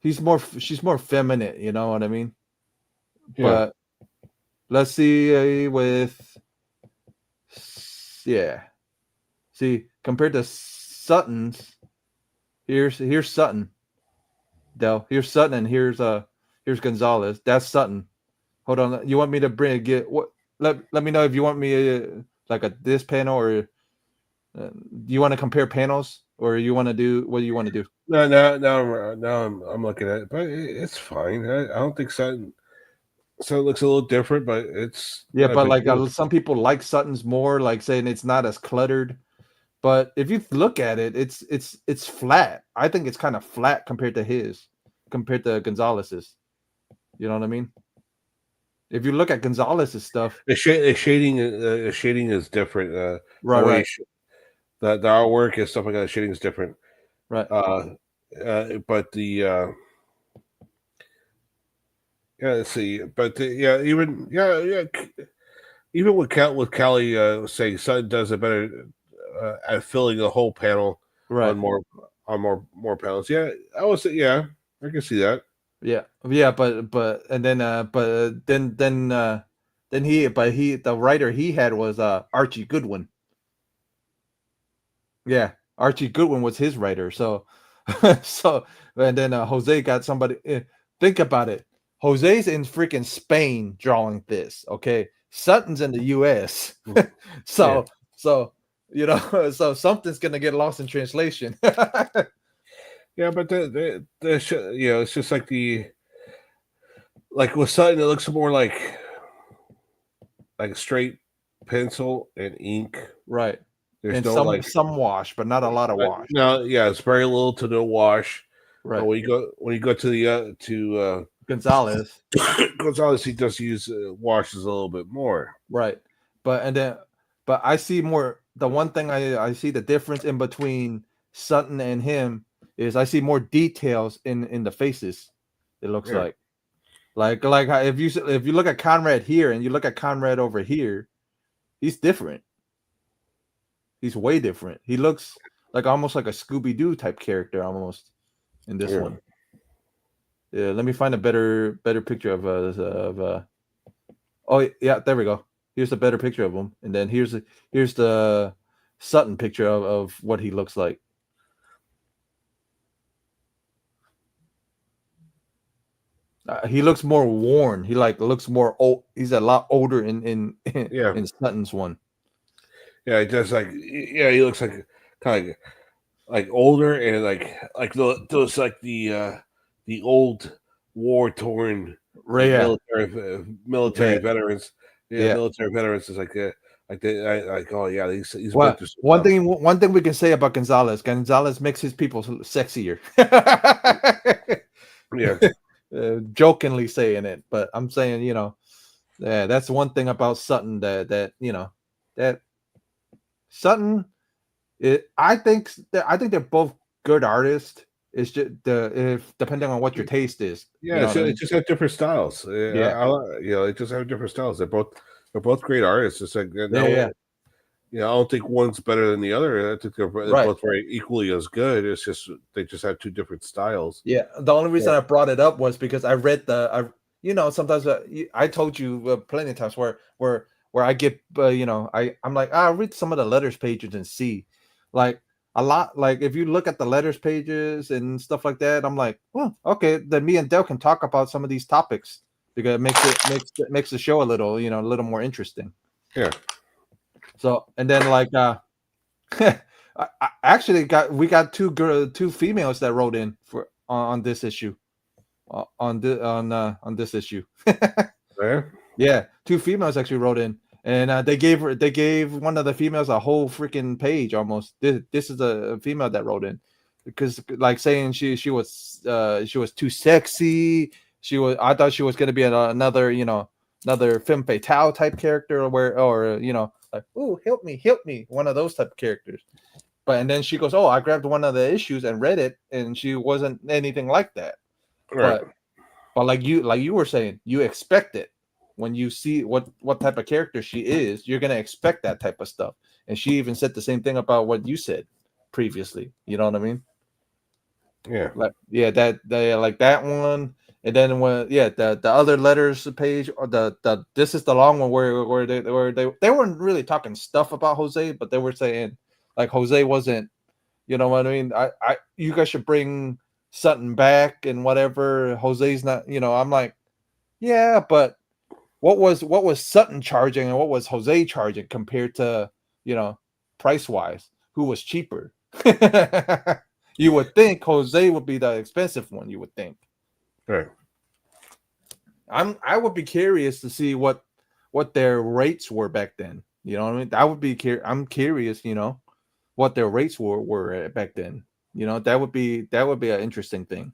She's more feminine. You know what I mean? Yeah, But let's see yeah. See, compared to Sutton's, here's Sutton. Dell. Here's Sutton and here's Gonzalez. That's Sutton. Hold on. You want me to get what? Let me know if you want me like this panel or do you want to compare panels or you want to do what do you want to do? no, no, no, now I'm looking at it, but it's fine. I don't think so. It looks a little different, but it's Yeah, not a but big like deal. some people like Sutton's more, like saying it's not as cluttered. But if you look at it, it's flat. I think it's kind of flat compared to Gonzalez's. You know what I mean? If you look at Gonzalez's stuff, The shading is different. The right, way right, the artwork and stuff like that, the shading is different. right, Uh, but the yeah, let's see. But yeah, even with Callie saying Sun does a better at filling the whole panel right. on more panels. Yeah, I would say yeah, I can see that. Yeah, yeah, but and then then the writer he had was Archie Goodwin. Yeah, Archie Goodwin was his writer. So so and then Jose got somebody. Think about it. Jose's in freaking Spain drawing this. Okay, Sutton's in the U.S. Yeah, so so so something's gonna get lost in translation. yeah, but it's just like like with Sutton, it looks more like straight pencil and ink. Right. There's And no like some wash, but not a lot of wash. no, yeah, it's very little to no wash. But Right. when you go to the Gonzalez. Gonzalez, he does use washes a little bit more. Right. but and then but I see more. The one thing I see the difference in between Sutton and him is I see more details in the faces. It looks Yeah, like if you look at Conrad here and you look at Conrad over here, he's different. He's way different. He looks like almost like a Scooby Doo type character almost in this yeah, one. Yeah, let me find a better picture of. Oh yeah, there we go. Here's a better picture of him, and then here's the Sutton picture of what he looks like. He looks more worn. He like looks more old. He's a lot older in yeah, in Sutton's one. yeah. It does like yeah. He looks like kind of like older and like those like the old war torn Right? Yeah, military yeah, veterans. Yeah, yeah. military veterans is like they like oh yeah he's been Well, through some stuff. one thing we can say about Gonzalez, Gonzalez makes his people sexier. Yeah, Jokingly saying it, but I'm saying, yeah, that's one thing about Sutton that Sutton. I think they're both good artists. It's just if depending on what your taste is, you yeah. know what I It mean? just have different styles. Yeah, You know, it just have different styles. They're both great artists. It's like yeah, yeah. you know, I don't think one's better than the other. I think they're Right. both very equally as good. It's just they just have two different styles. Yeah, the only Yeah, reason I brought it up was because I read sometimes I told you plenty of times where I get I'm like I'll read some of the letters pages and see like a lot like if you look at the letters pages and stuff like that I'm like well okay then me and Dell can talk about some of these topics because it makes the show a little more interesting. yeah. So and then like I actually got two females that wrote in for on this issue on this issue. Yeah. Yeah, two females actually wrote in, and they gave one of the females a whole freaking page almost. This is a female that wrote in because like saying she was too sexy. I thought she was gonna be another femme fatale type character or like oh help me one of those type of characters. But and then she goes, "Oh, I grabbed one of the issues and read it, and she wasn't anything like that." Right. But like you were saying, you expect it when you see what type of character she is. You're gonna expect that type of stuff. And she even said the same thing about what you said previously. You know what I mean? Yeah. Like yeah, like that one. And then when the other letters page or the this is the long one where they weren't really talking stuff about Jose, but they were saying like Jose wasn't. You know what I mean? You guys should bring Sutton back and whatever. Jose's not. I'm like, yeah, but what was Sutton charging and what was Jose charging compared to price wise? Who was cheaper? You would think Jose would be the expensive one. You would think. Right. I would be curious to see what their rates were back then. You know what I mean? I would be I'm curious. What their rates were back then. That would be an interesting thing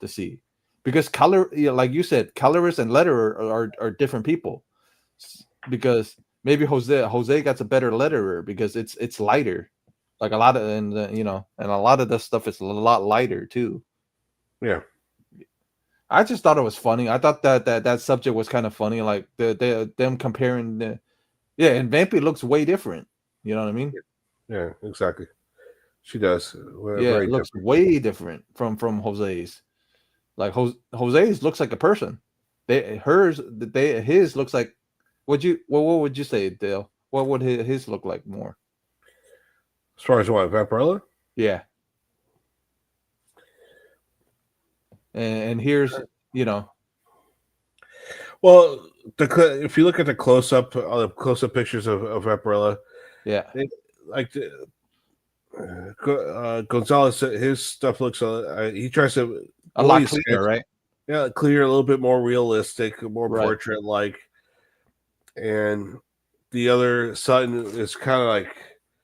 to see because like you said, colorist and letterer are different people. Because maybe Jose got a better letterer because it's lighter, like a lot of and a lot of this stuff is a lot lighter too. Yeah. I just thought it was funny. I thought that subject was kind of funny, like them comparing yeah, and Vampy looks way different. You know what I mean? Yeah. Exactly. She does. Yeah, Very it looks different. way different from Jose's. Like Jose's looks like a person. His looks like. What would you say, Dale? What would his look like more? As far as what Vampirella? Yeah, and here's you know Well, if you look at the close up pictures of Vampirella, yeah it, like Gonzalez, his stuff looks. He tries to a the way lot he cleaner, sketch, right? yeah, clear, a little bit more realistic, more Right, portrait like, and the other Sutton is kind of like,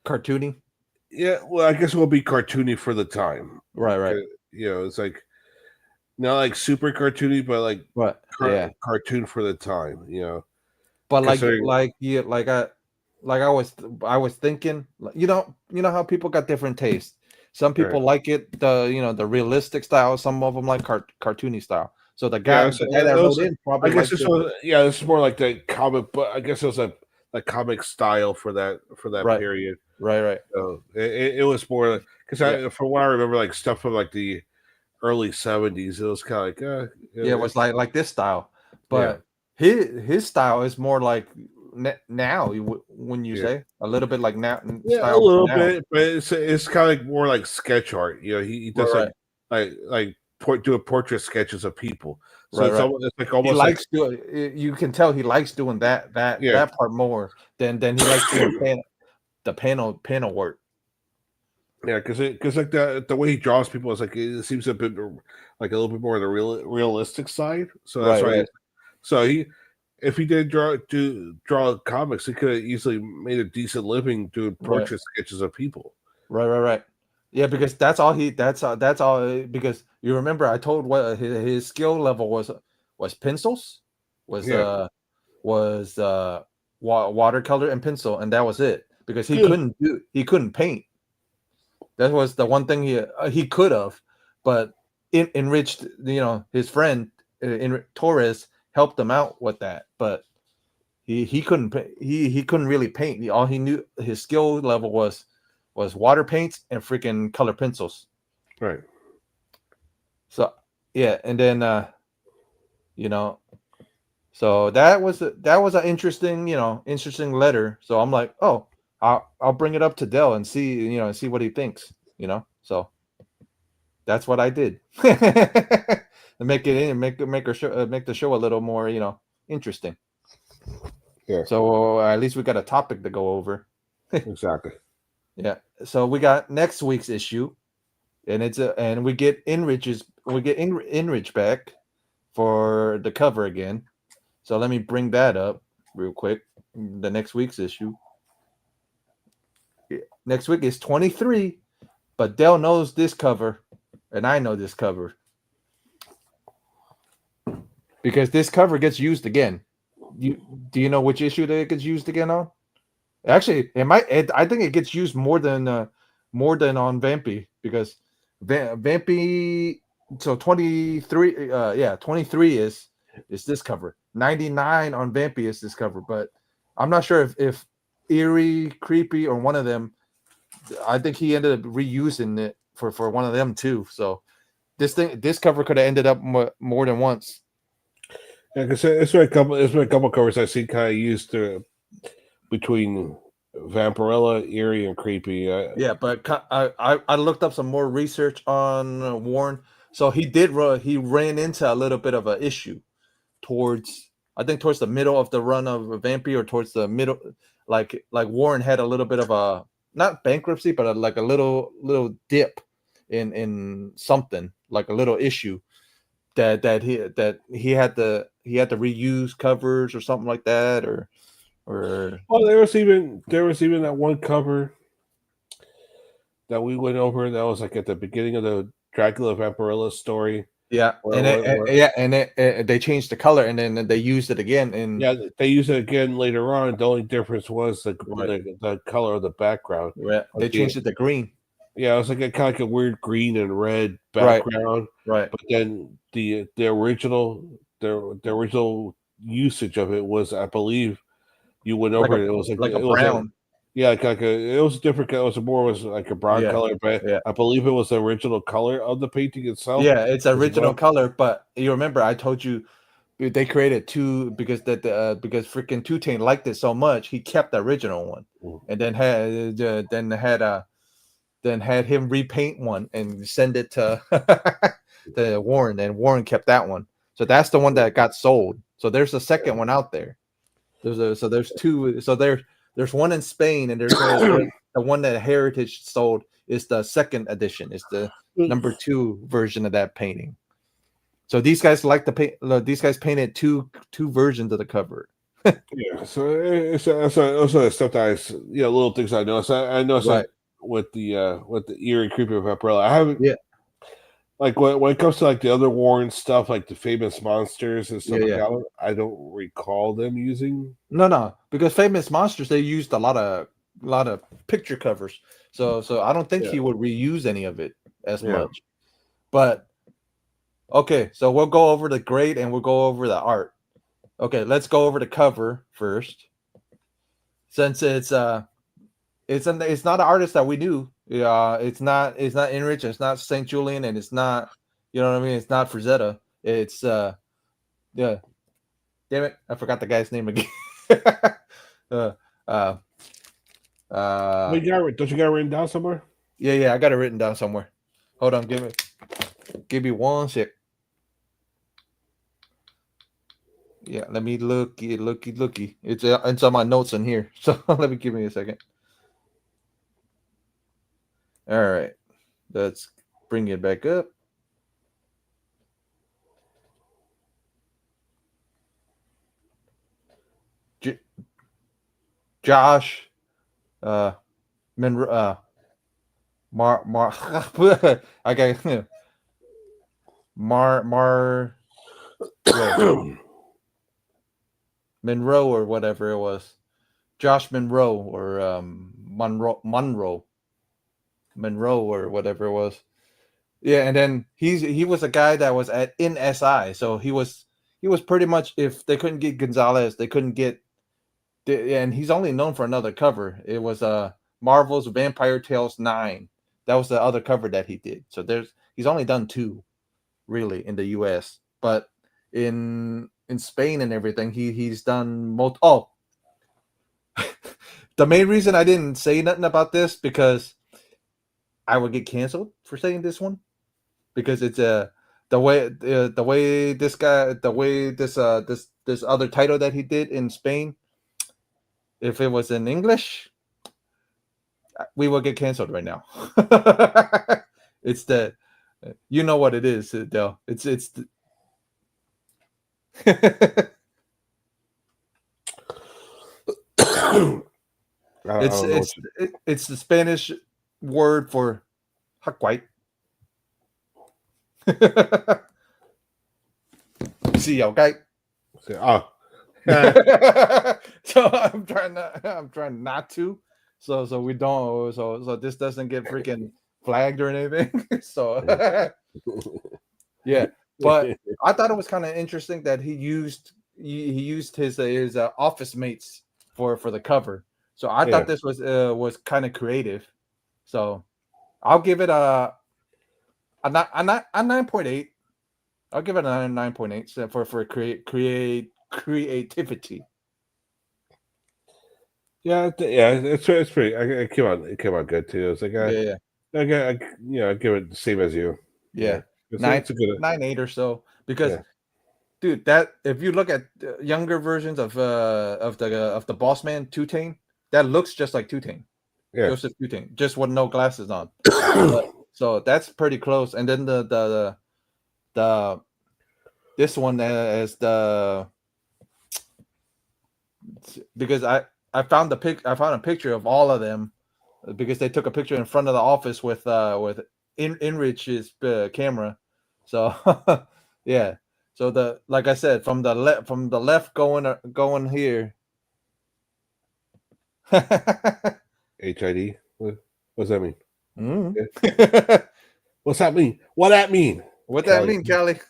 cartoony. yeah. Well, I guess it will be cartoony for the time. Right, right, You know, it's like not like super cartoony, but like yeah. cartoon for the time. You know, But considering like yeah, like I. like I was thinking, you know how people got different tastes. Some Right. people like it the realistic style. Some of them like cartoony style. So Yeah, so the guy that it wrote was, in I probably guess liked this it. was, yeah, this is more like the comic, but I guess it was a comic style for that Right, period. right. So it was more because Yeah, from what I remember, like stuff from like the early '70s, it was kind of like, yeah. It was it's like this style, yeah, but his style is more like now. When you yeah, say a little bit like now yeah, a style for little now. bit, but it's kind of like more like sketch art. You know, he does Right, doing portrait sketches of people. So right, right. it's like He almost like likes doing. You can tell he likes doing yeah, that part more than he likes doing the panel work. yeah, because like the way he draws people is like it seems a bit like a little bit more on the realistic side. So that's Right, why. right, So he, if he did draw comics, he could have easily made a decent living doing right, portrait sketches of people. right. Yeah, because that's all because you remember I told what his skill level was pencils, was Yeah, uh was watercolor and pencil, and that was it because yeah, he couldn't paint. That was the one thing he could have, but enriched his friend Torres helped him out with that, but he couldn't he couldn't really paint. All he knew his skill level was water paints and freaking color pencils. right. So yeah, and then you know, so that was an interesting interesting letter. So I'm like, oh, I'll bring it up to Dell and see see what he thinks. So that's what I did. And make it in make her show, make the show a little more interesting. Yeah, So at least we got a topic to go over. exactly. Yeah. So we got next week's issue, and and we get Enrich back for the cover again. So let me bring that up real quick. The next week's issue. Next week is 23, but Dell knows this cover, and I know this cover because this cover gets used again. You do you know which issue that it gets used again on? Actually, I think it gets used more than on Vampy because Vampy. So 23. Yeah, 23 is this cover. 99 on Vampy is this cover, but I'm not sure if Eerie, Creepy, or one of them. I think he ended up reusing it for one of them too. So this cover could have ended up more than once. Yeah, because it's been a couple covers I've seen kind of used between Vampirella, Eerie, and Creepy. Yeah, but I looked up some more research on Warren. So he ran into a little bit of an issue towards I think towards the middle of the run of Vampy or towards the middle, like Warren had a little bit of a not bankruptcy, but like a little dip in something like a little issue that he had to reuse covers or something like that or Well, there was even that one cover that we went over that was like at the beginning of the Dracula Vampirella story. yeah, Where, and where, where they changed the color and then they used it again in yeah, they use it again later on. The only difference was right, the color of the background. right. They Like the changed it to green. yeah, it was like a kind of like a weird green and red Right, background. right. But then the original usage of it was, I believe, you went Like a over it. It was like a it was a brown. yeah, like a it was a different. It was like a brown Yeah, color, but yeah. I believe it was the original color of the painting itself Yeah, it's as original well. color, but you remember I told you they created two because freaking Two Tane liked it so much, he kept the original one, Mm. and then had him repaint one and send it to to Warren, and Warren kept that one. So that's the one that got sold. So there's a second one out there. There's two. So there's one in Spain, and the one that Heritage sold is the second edition. It's the number 2 version of that painting. So these guys like to paint. These guys painted two versions of the cover. Yeah, so it's also the stuff that little things I noticed. I noticed Right. that with the eerie creepy vampirella. I haven't Yeah. like when it comes to like the other Warren stuff, like the famous monsters and Yeah, stuff like yeah. that, I don't recall them using. No, because Famous Monsters they used a lot of picture covers, so I don't think Yeah, he would reuse any of it as yeah. much. But okay, so we'll go over the grade and we'll go over the art. Okay, let's go over the cover first, since it's not an artist that we knew. Yeah, it's not Enrich, it's not Saint Julian, and it's not what I mean. It's not Frazetta. It's yeah. Damn it, I forgot the guy's name again. uh, uh, But uh, don't you got it written down somewhere? yeah, I got it written down somewhere. Hold on, give me one sec. Yeah, let me looky. It's on my notes in here. So let me give me a second. All right, let's bring it back up. J- Josh, uh, Monroe, Mar, I got Mar, whoa, Monroe or whatever it was. Josh Monroe or Monroe or whatever it was. Yeah, and then he was a guy that was in SI, so he was pretty much if they couldn't get Gonzalez, they couldn't get, and he's only known for another cover. It was Marvel's Vampire Tales 9. That was the other cover that he did. So he's only done two really in the US, but in Spain and everything, he's done the main reason I didn't say nothing about this because I would get canceled for saying this one because it's the way this guy the way this other title that he did in Spain, if it was in English, we will get canceled right now. It's the you know what it is, Del. I It's don't know what it's it's the Spanish word for hot white. See, okay. you say. Oh, So I'm trying not to. So we don't. So this doesn't get freaking flagged or anything. So yeah, but I thought it was kind of interesting that he used his office mates for the cover. So I yeah. thought this was kind of creative. So I'll give it a 9.8. I'll give it a 9.8 for creativity. Yeah, it's pretty. It came out good too. It's like Yeah, yeah, I give it the same as you. Yeah, yeah. Nine it's a good. 9.8 or so. Because Yeah, dude, that if you look at younger versions of the Boss Man Two-Tane, that looks just like Two-Tane, yeah. Joseph Two-Tane, just with no glasses on. But, so that's pretty close. And then the this one as the because I found a picture of all of them because they took a picture in front of the office with Inrich's camera. So yeah. So the like I said from the left going here. HID. What's that mean? Mm. Yeah. What's that mean? What that mean? What that Kelly. mean, Kelly?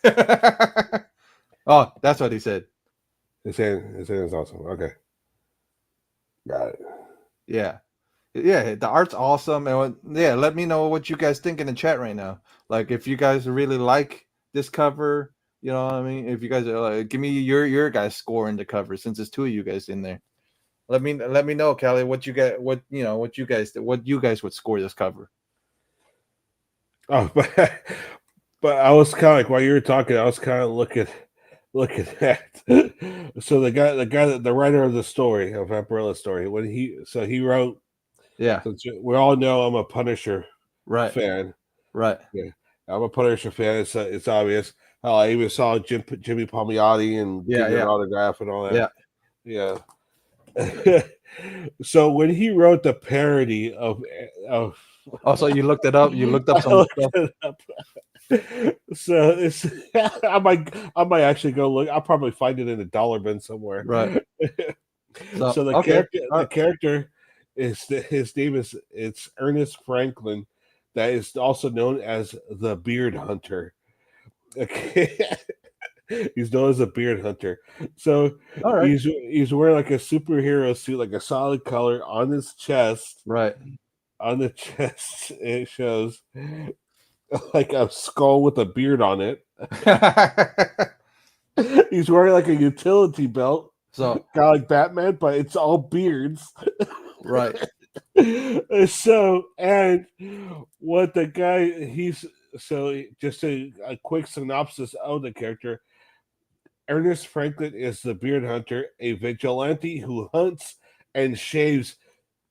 Oh, that's what he said. It's saying it's awesome. Okay, got it. Yeah. Yeah, the art's awesome, and yeah, let me know what you guys think in the chat right now. Like, if you guys really like this cover, you know what I mean. If you guys are like, give me your guys' score in the cover since it's two of you guys in there. Let me know, Callie, what you guys would score this cover. Oh, but I was kind of like while you were talking, I was kind of looking at. So the writer of the story of Vampirella story, when he wrote. Yeah, Since we all know I'm a Punisher right, fan. right. Yeah, I'm a Punisher fan. It's obvious. I even saw Jimmy Palmiotti and Yeah, getting an yeah, autograph and all that. yeah. Yeah. So when he wrote the parody of Also, you looked it up. You looked up I some looked stuff. it up. So it's I might actually go look. I'll probably find it in a dollar bin somewhere. Right. So So the okay. character is his name is it's Ernest Franklin, that is also known as the Beard Hunter. Okay. He's known as a beard hunter. So All right. he's wearing like a superhero suit, like a solid color on his chest. Right. On the chest, it shows like a skull with a beard on it. He's wearing like a utility belt, So kind of like Batman, but it's all beards. right. So, and what the guy he's so just a quick synopsis of the character. Ernest Franklin is the beard hunter, a vigilante who hunts and shaves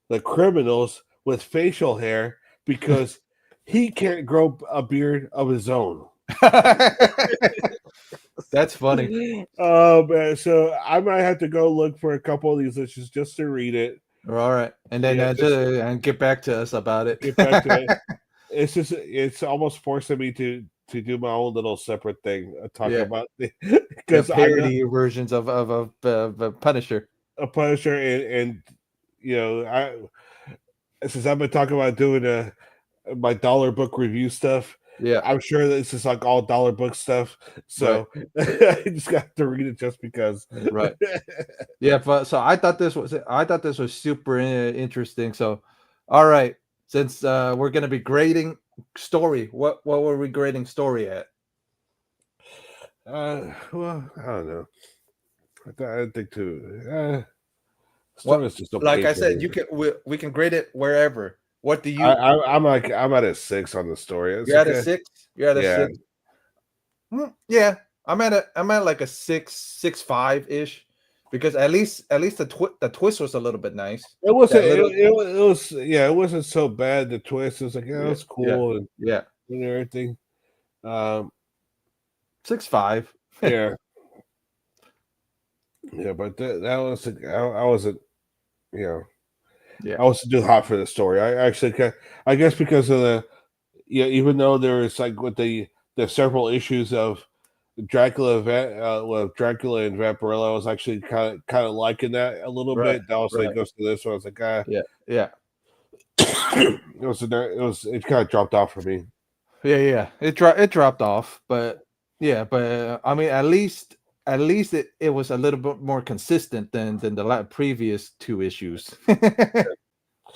the criminals with facial hair because he can't grow a beard of his own. That's funny. Man, so I might have to go look for a couple of these issues just to read it. All right. And then Yeah, just and get back to us about it. get back to it. It's almost forcing me to do my own little separate thing, talk Yeah. about The because I know parody versions of Punisher. a Punisher and I since I've been talking about doing my dollar book review stuff. Yeah. I'm sure this is like all dollar book stuff, Right. so I just got to read it just because. Right. Yeah, but so I thought this was super interesting. So, all right, since we're gonna be grading story, what were we grading story at? Well, I don't know. I think too. What, Story's just like okay I for said, me. we can grade it wherever. What do you? I'm at a 6 on the story. It's You're at a okay. 6. You're at a Yeah, 6. Yeah, I'm at like a 6.5 ish, because at least the twist was a little bit nice. it wasn't. That little It was. Yeah, it wasn't so bad. The twist it was like, yeah, it yeah was yeah cool yeah and everything. Um, 6.5. yeah, yeah, but that was I wasn't. You know, Yeah. I wasn't too hot for the story. I actually, I guess because of the even though there was like with the several issues of Dracula and Vampirella, I was actually kind of liking that a little Right. bit. That also Right. goes to this one. I was like, Yeah. Yeah. it kind of dropped off for me. Yeah. It dropped off, but yeah, but I mean, at least it was a little bit more consistent than the previous 2 issues.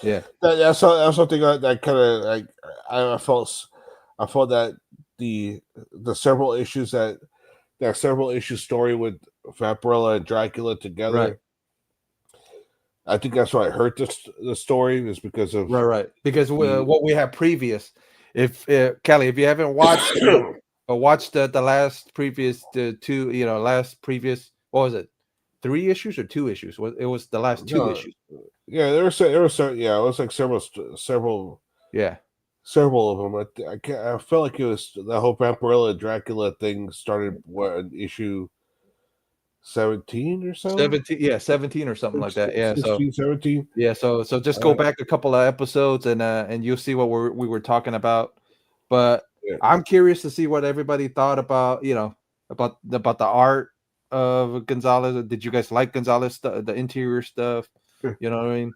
Yeah. That's something that kind of like I felt that the several issues that several issue story with Vampirella and Dracula Right. together. I think that's why I hurt the story is because of Right. Because the what we have previous, if Kelly, if you haven't watched the last previous last previous, what was it? 3 issues or 2 issues? It was the last 2 no, issues. yeah, yeah, it was like Yeah. several of them. I felt like it was the whole Vampirella and Dracula thing started in issue 17 or so. 17, yeah, 17 or something like that. Yeah. So 16, 17. yeah, so just go back a couple of episodes and you'll see what we were talking about. But Yeah. I'm curious to see what everybody thought about, about the art of Gonzalez. Did you guys like Gonzalez the interior stuff? You know what I mean?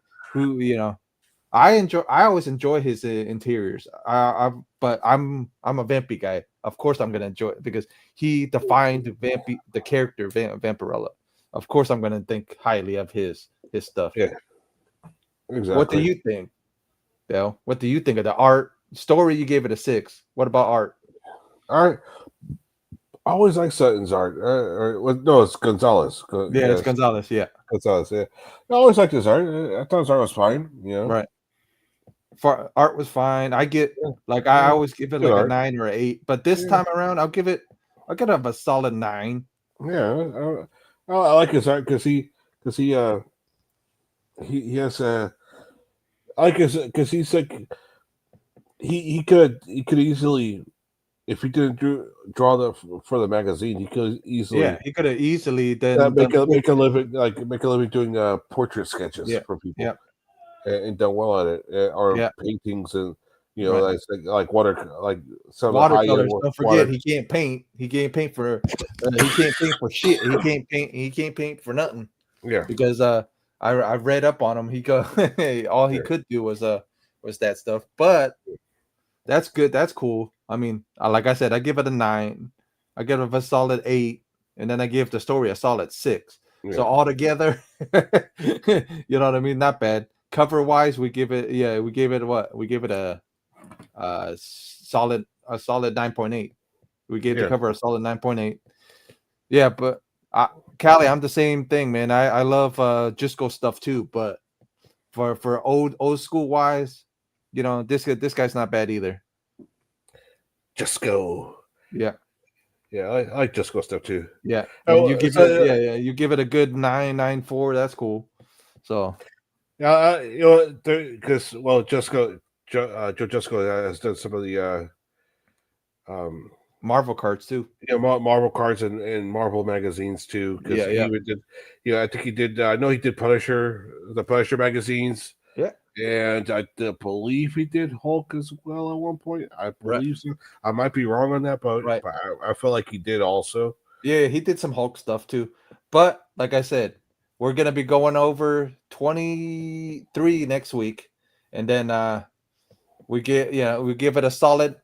I always enjoy his interiors. But I'm a Vampy guy. Of course I'm gonna enjoy it because he defined the character Vampirella. Of course I'm gonna think highly of his stuff. Yeah, exactly. What do you think, Dale? What do you think of the art? Story, you gave it a 6. What about art? All right. I always like Sutton's art. No, it's Gonzalez. Yeah, it's Gonzalez. Yeah, Gonzalez. Yeah, I always liked his art. I thought his art was fine. right. For art was fine. I get like I Yeah, always give it good like a art. 9 or 8, but this Yeah. time around I'll give it a solid 9. Yeah, I like his art because he has I like his because he's like he could easily if he didn't draw for the magazine he could easily Yeah, he could have easily done make a living doing portrait sketches yeah, for people yeah, and done well at it or yeah, paintings and You know, Right. like water, like some of the high end Watercolors. Don't forget, water. he can't paint. He can't paint for. He can't paint for shit. He can't paint. He can't paint for nothing Yeah, because I read up on him. He go all he yeah, could do was that stuff. But that's good. That's cool. I mean, like I said, I give it a 9. I give it a solid 8, and then I give the story a solid 6. So yeah, altogether, you know what I mean? Not bad. Cover wise, we give it. Yeah, we gave it what? We gave it a solid 9.8. We gave the yeah. cover a solid 9.8. Yeah, but Callie, I'm the same thing, man. I love Jusco stuff too, but for old school wise, you know, this guy's not bad either. Just go. Yeah. Yeah, I like Just Go stuff too. Yeah, and you Oh, give it, so yeah, you give it a good 9.94. That's cool. So yeah, you know, because well, Joe Just Go has done some of the um Marvel cards too. Marvel cards and Marvel magazines too. Because Yeah, he yeah, even did, I think he did. I know he did the Punisher magazines. yeah. And I believe he did Hulk as well at one point. I Right, believe so. I might be wrong on that, but, right. I feel like he did also. Yeah, he did some Hulk stuff too. But like I said, we're gonna be going over 23 next week, and then we give it a solid.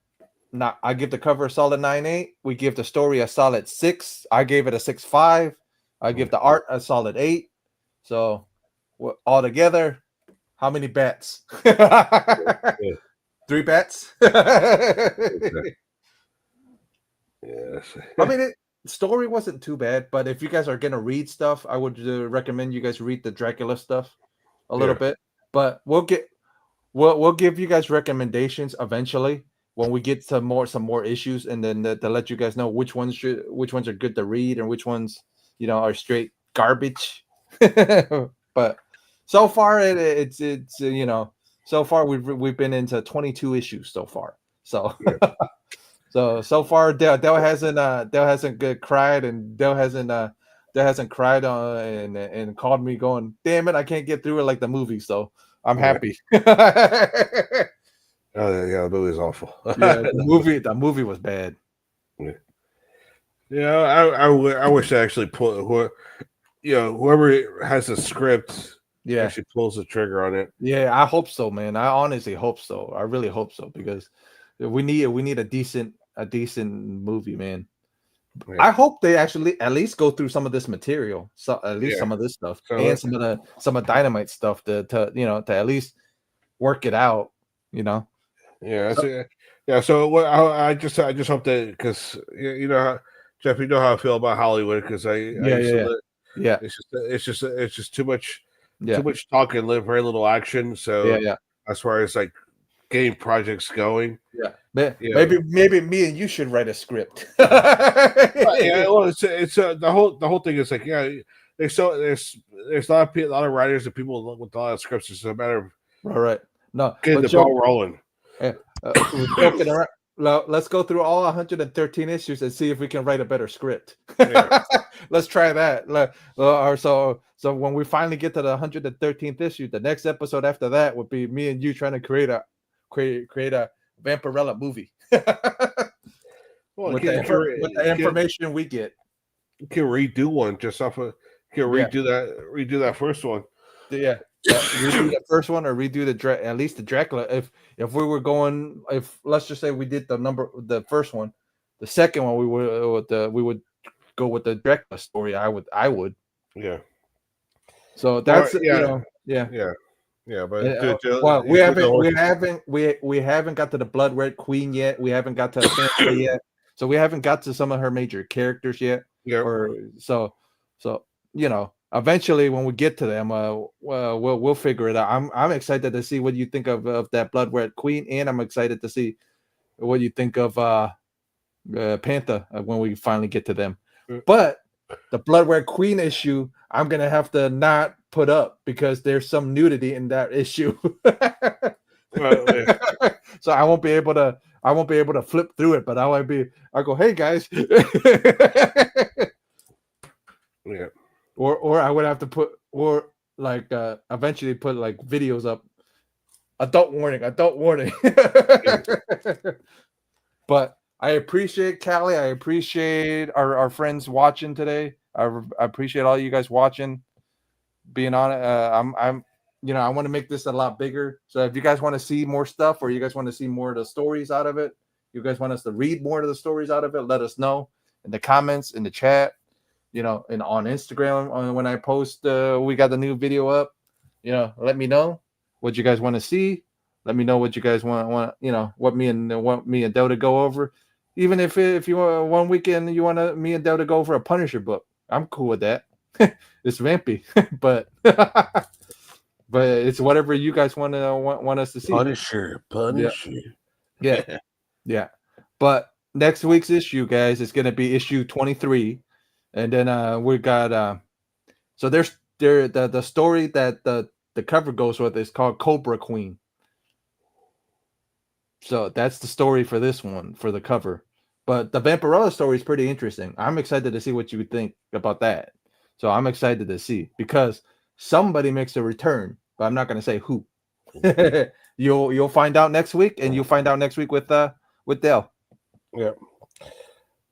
Not, I give the cover a solid 9.8. We give the story a solid 6. I gave it a 6.5. I give the art a solid 8. So all together, how many bets? Yeah, 3 bets. yes. I mean, story wasn't too bad, but if you guys are gonna read stuff, I would recommend you guys read the Dracula stuff a little Yeah, bit. But we'll give you guys recommendations eventually when we get some more issues, and then to let you guys know which ones are good to read and which ones are straight garbage. But so far it's so far we've been into 22 issues so far. So yeah, so far Dell hasn't cried, and Dell hasn't cried and called me going, damn it, I can't get through it like the movie. So I'm yeah. happy. Oh, yeah, the movie is awful. Yeah, the movie was bad. Yeah, yeah. I wish they actually whoever has a script Yeah. actually pulls the trigger on it. Yeah, I hope so, man. I honestly hope so. I really hope so because we need a decent movie, man. Yeah, I hope they actually at least go through some of this material, so at least yeah. some of this stuff, So and some of Dynamite stuff to at least work it out, you know. yeah, So, yeah. So what I just hope that because Jeff, you know how I feel about Hollywood because I yeah, used yeah, to yeah, live. yeah, It's just too yeah, much talk and very little action. yeah, So yeah, as far as like getting projects going, yeah. you know, Maybe me and you should write a script. yeah. Well, it's the whole thing is like there's a lot of writers and people with a lot of scripts. It's a matter of All right. No, getting but the ball rolling. eh, we're joking around. Let's go through all 113 issues and see if we can write a better script. Yeah, Let's try that. Or so when we finally get to the 113th issue, the next episode after that would be me and you trying to create a Vampirella movie well, with the information we get. can redo one just off of can Yeah, redo that first one. yeah. Redo the first one or redo at least the Dracula. If we were going, if let's just say we did the first one, the second one we would go with the Dracula story. I would. Yeah. So Or that's yeah, yeah. yeah, yeah. But Well, you do the horse. we haven't got to the Blood Red Queen yet. We haven't got to Fanta yet. So we haven't got to some of her major characters yet. Yeah, Or so eventually when we get to them, we'll figure it out. I'm excited to see what you think of that Blood Red Queen, and I'm excited to see what you think of Panther when we finally get to them. But the Blood Red Queen issue, I'm gonna have to not put up because there's some nudity in that issue. yeah. So I won't be able to flip through it, but I'll go, hey guys. Yeah. Or I would have to put or like eventually put like videos up Adult warning. Adult warning. But I appreciate Callie. I appreciate our friends watching today. I appreciate all you guys watching, being on it. I'm I want to make this a lot bigger. So if you guys want to see more stuff, or you guys want to see more of the stories out of it, you guys want us to read more of the stories out of it, let us know in the comments, in the chat, and on Instagram when I post. We got the new video up. Let me know what you guys want to see. Let me know what you guys want. What me and Delta go over. Even if you want one weekend, you want me and Delta go over a Punisher book. I'm cool with that. It's vampy, but but it's whatever you guys want us to see. Punisher. Yeah. Yeah. But next week's issue, guys, is gonna be issue 23. And then we got so the story that the cover goes with is called Cobra Queen. So that's the story for this one, for the cover. But the Vampirella story is pretty interesting. I'm excited to see what you would think about that. So I'm excited to see, because somebody makes a return, but I'm not going to say who. You'll find out next week, and you'll find out next week with Dell. Yeah,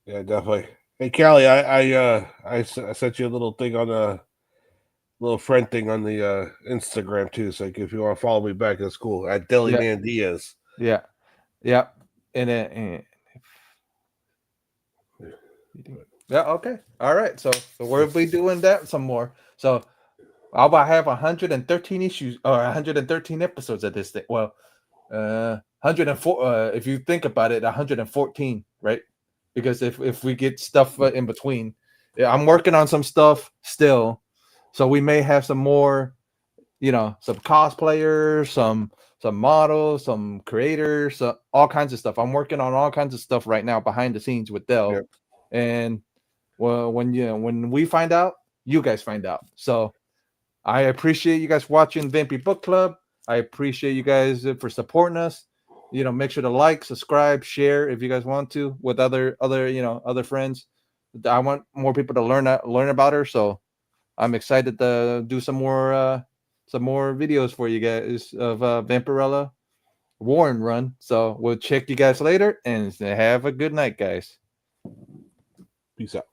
yeah, definitely. Hey, Callie, I sent you a little thing on a little friend thing on the Instagram too. So if you want to follow me back, that's cool. At Deliman Diaz. Yeah, yeah, and yeah, okay, all right. So we'll be doing that some more. So I'll have 113 issues or 113 episodes of this thing. Well, 104. If you think about it, 114, right? Because if we get stuff in between, I'm working on some stuff still, so we may have some more, some cosplayers, some models, some creators, all kinds of stuff. I'm working on all kinds of stuff right now behind the scenes with Dell. Yep. And well, when we find out, you guys find out. So I appreciate you guys watching Vampy Book Club. I appreciate you guys for supporting us. Make sure to like, subscribe, share if you guys want to with other friends. I want more people to learn about her. So I'm excited to do some more videos for you guys of Vampirella Warren run. So we'll check you guys later, and have a good night, guys. Peace out.